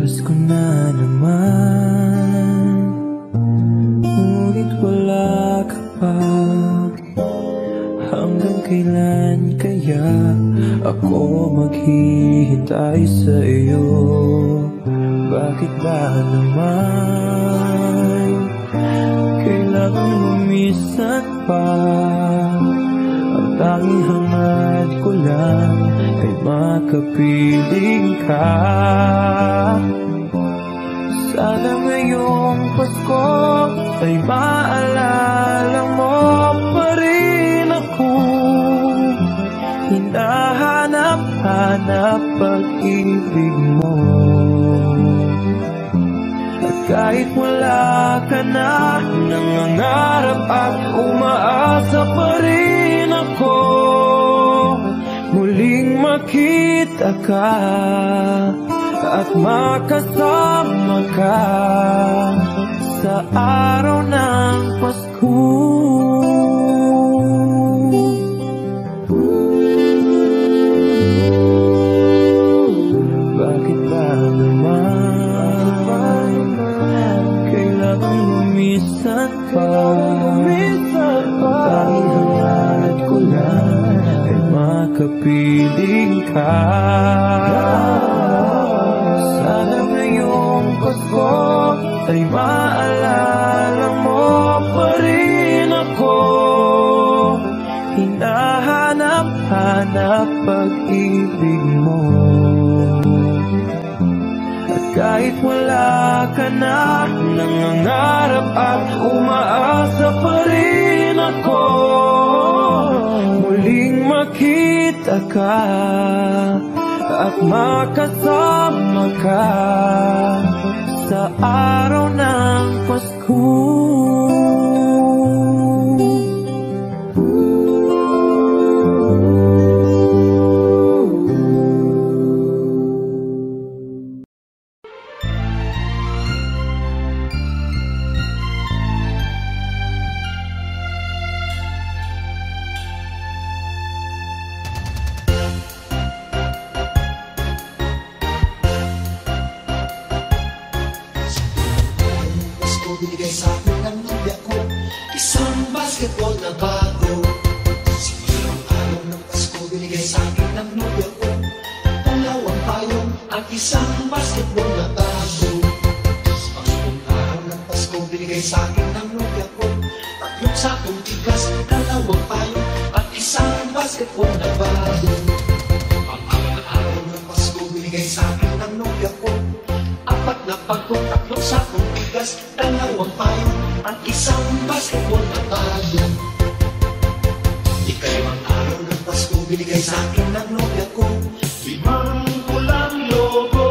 Pasko na naman, ngunit wala ka pa. Hanggang kailan kaya ako maghihintay sa iyo? Bakit ba naman kailangan lumisan pa? Ang tanging hangad ko lang ay makapiling ka. Sana ngayong Pasko ay maalala mo pa rin ako. Hinahanap-hanap pag-ibig mo. At kahit wala ka na, nangangarap at umaasa pa rin ako. Muling makita ka at makasama ka sa araw ng Pasko. Bakit ba naman kailangan lumisan pa? Tanging hangad ko lang ay makapiling ka. Sana ngayong Pasko ay maalala mo pa rin ako. Hinahanap-hanap pag-ibig mo. At kahit wala ka na, nangangarap at umaasa pa rin ako. Muling makita ka at makasama ka sa araw ng Pasko. Binigay sa akin ng nobya ko isang basketball na bago. Sigurong araw ng Pasko binigay sa akin ng nobya ko dalawang payong at isang basketball na bago. Pangulong araw ng Pasko binigay sa akin ng nobya ko tatlong sakong tigas, dalawang payong at isang basketball na bago. Pang-apat araw ng Pasko binigay sa akin ng nobya ko apat na pagkong, tatlong sakong tigas, dalawang payong at isang basketball na bago. Ikalawang araw ng Pasko binigay sa akin ng nobya ko 5 pulang logo,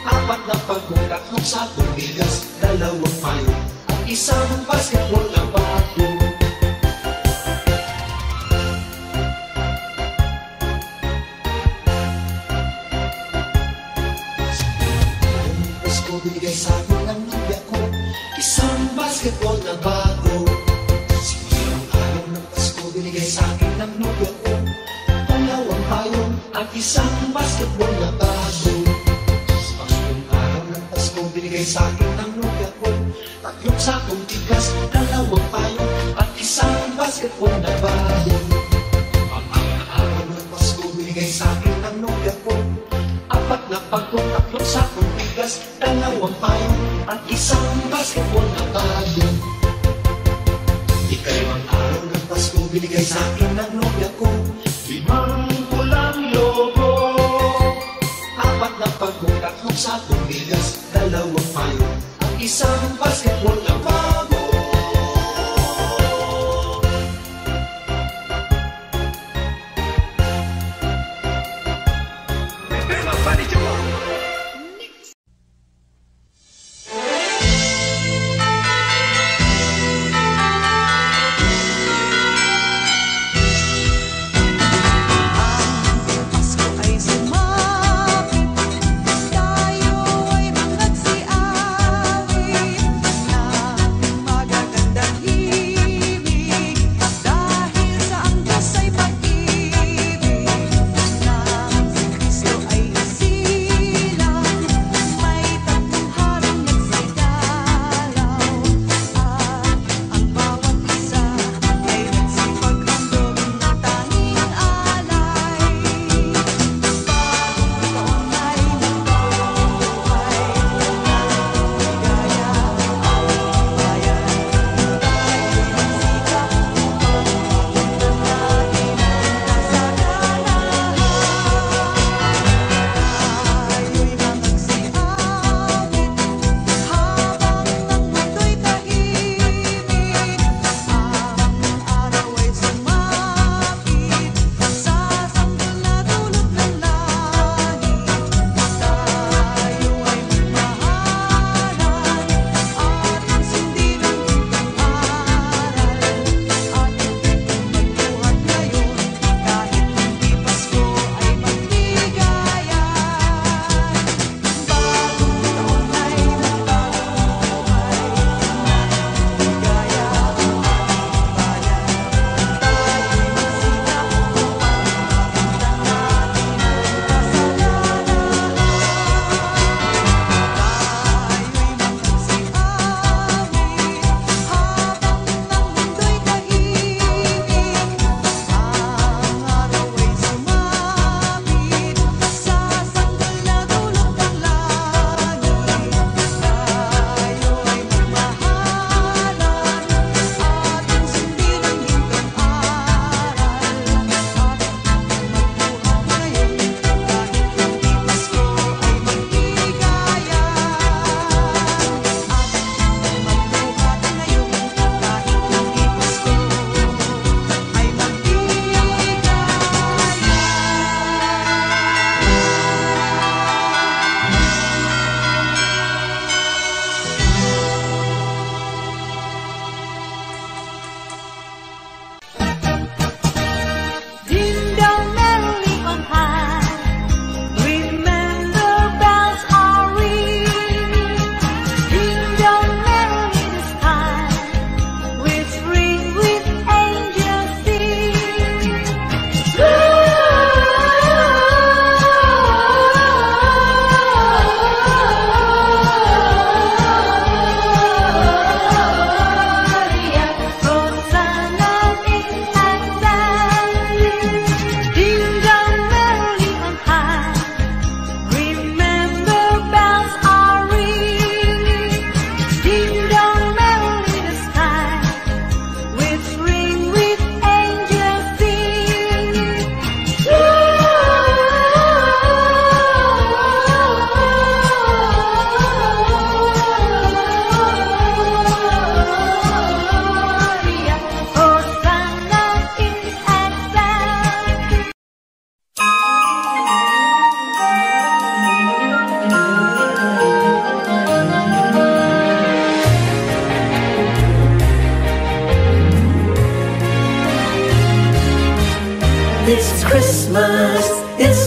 apat na pagkong, tatlong sakong tigas, dalawang payong at isang basketball na bago. Binigay sa akin ng nobya ko isang basketball na bago. Sigurong araw ng Pasko binigay sa akin ng nobya ko dalawang payong at isang basketball na bago. Pangulong araw ng Pasko binigay sa akin ng nobya ko tatlong sakong tigas, dalawang payong at isang basketball na bago. Pang-apat araw ng Pasko binigay sa akin ng nobya ko apat na pagkong, tatlong sakong tigas, dalawang payong at isang basketball na bago. Ikalawang araw ng Pasko binigay sa akin ng nobya ko 5 pulang logo, apat na pagkong, tatlong sakong tigas, dalawang payong at isang basketball na bago. Tayo ay magkagsiawit na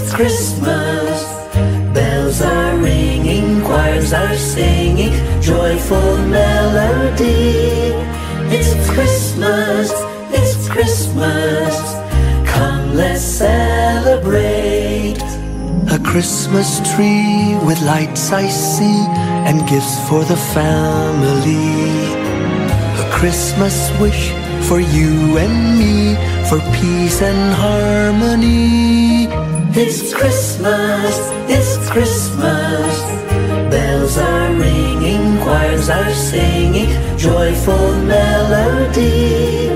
It's Christmas, bells are ringing, choirs are singing, joyful melody. It's Christmas, it's Christmas, come let's celebrate. A Christmas tree with lights I see, and gifts for the family. A Christmas wish for you and me, for peace and harmony. It's Christmas, it's Christmas, bells are ringing, choirs are singing, joyful melody.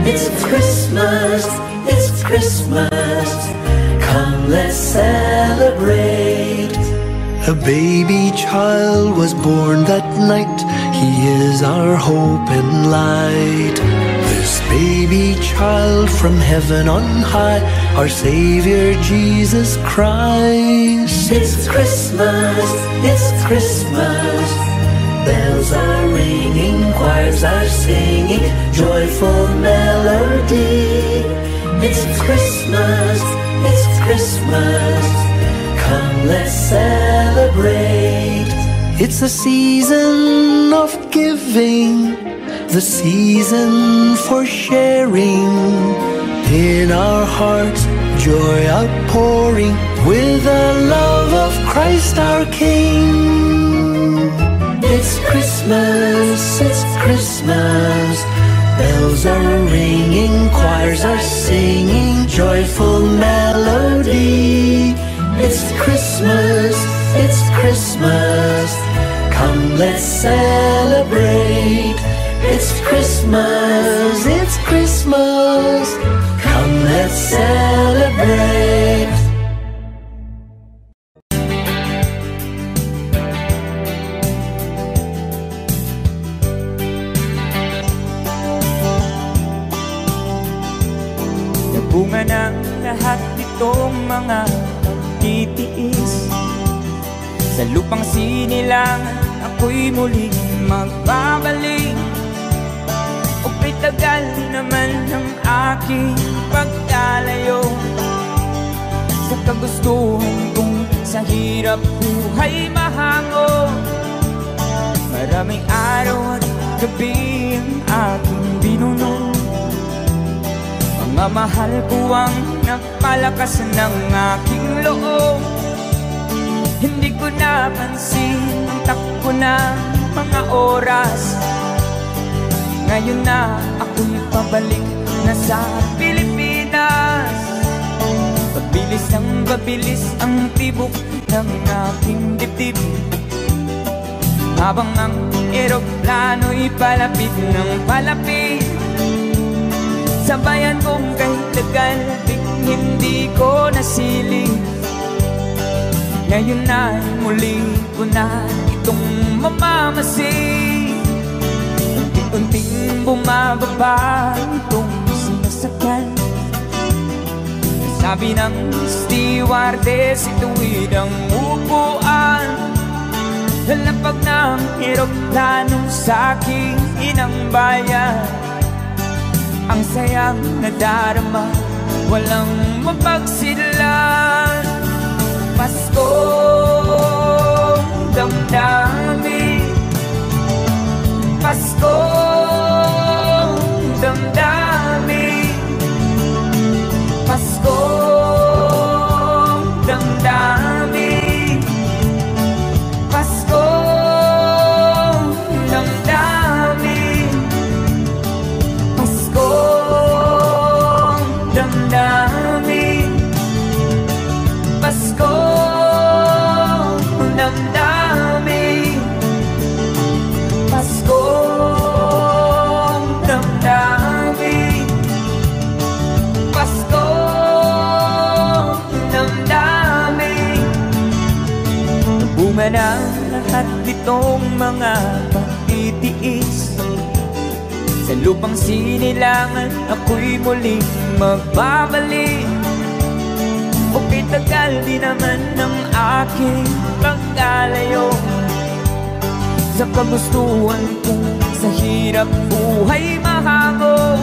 It's Christmas, it's Christmas, come let's celebrate. A baby child was born that night, he is our hope and light. This baby child from heaven on high, our Savior Jesus Christ. It's Christmas, it's Christmas, bells are ringing, choirs are singing, joyful melody. It's Christmas, it's Christmas, come let's celebrate. It's a season of giving, the season for sharing. In our hearts, joy outpouring, with the love of Christ our King. It's Christmas, it's Christmas, bells are ringing, choirs are singing, joyful melody. It's Christmas, it's Christmas, come let's celebrate. It's Christmas, it's Christmas, come let's celebrate. Bunga ng lahat itong mga pagtitiis. Sa lupang sinilangan, ako'y muling magbabalik. O pitagal naman ng aking pagkalayo sa kagustuhan kong sa hirap buhay mahango. Maraming araw at gabi ang aking binuno. Mga mahal ko ang nagpalakas ng aking loob. Hindi ko napansin ang takbo ng mga oras. Ngayon na ako'y pabalik na sa Pilipinas. Pabilis ang babilis ang tibok ng aking dibdib, habang ang eroplano'y palapit ng palapit. Sa bayan kong kahit tagal hindi ko nasilip. Ngayon na muli ko na itong mamamasid. Unti-unting bumababa itong sinasakyan. Sabi ng stewardess, ituwid ang upuan. Lalapag ng eroplano sa aking inang bayan. Ang sayang nadarama, walang mapagsidlan. Paskong damdamin, Paskong damdamin, Paskong damdamin, Paskong damdamin, Paskong damdamin, Paskong damdamin, Paskong damdamin, Paskong damdamin. Bunga ng lahat itong mga pagtitiis. Sa lupang sinilangan, ako'y muling magbabalik. O pitagal di naman ng aking pagkalayo sa kagustuhan kong sa hirap buhay mahango.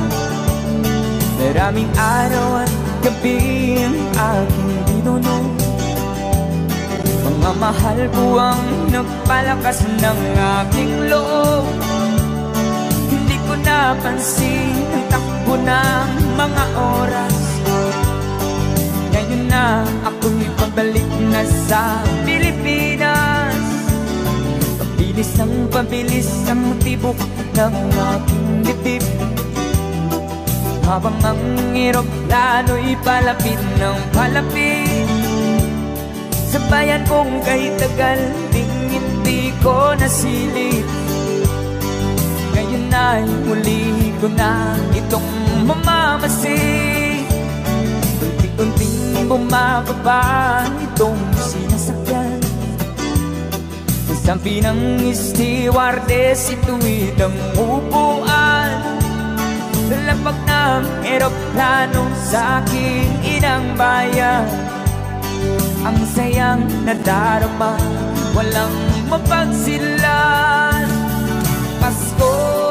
Maraming araw at gabi ang aking binuno. pagmamahal po ang nagpalakas ng aking loob. Hindi ko napansin ang takbo ng mga oras. Ngayon na ako'y pabalik na sa Pilipinas. Pabilis ang tibok ng aking dibdib, habang ang eroplano'y palapit ng palapit sa bayan kong kahit tagal ding hindi ko nasilip. Ngayon ay muli ko na itong mamamasid. Unti-unting bumababa itong sinasakyan. Sabi ng stewardess, ito'y ang upuan. Lampak ng eroplano sa aking inang bayan. Ang sayang nadarama, walang mapagsilan. Pasko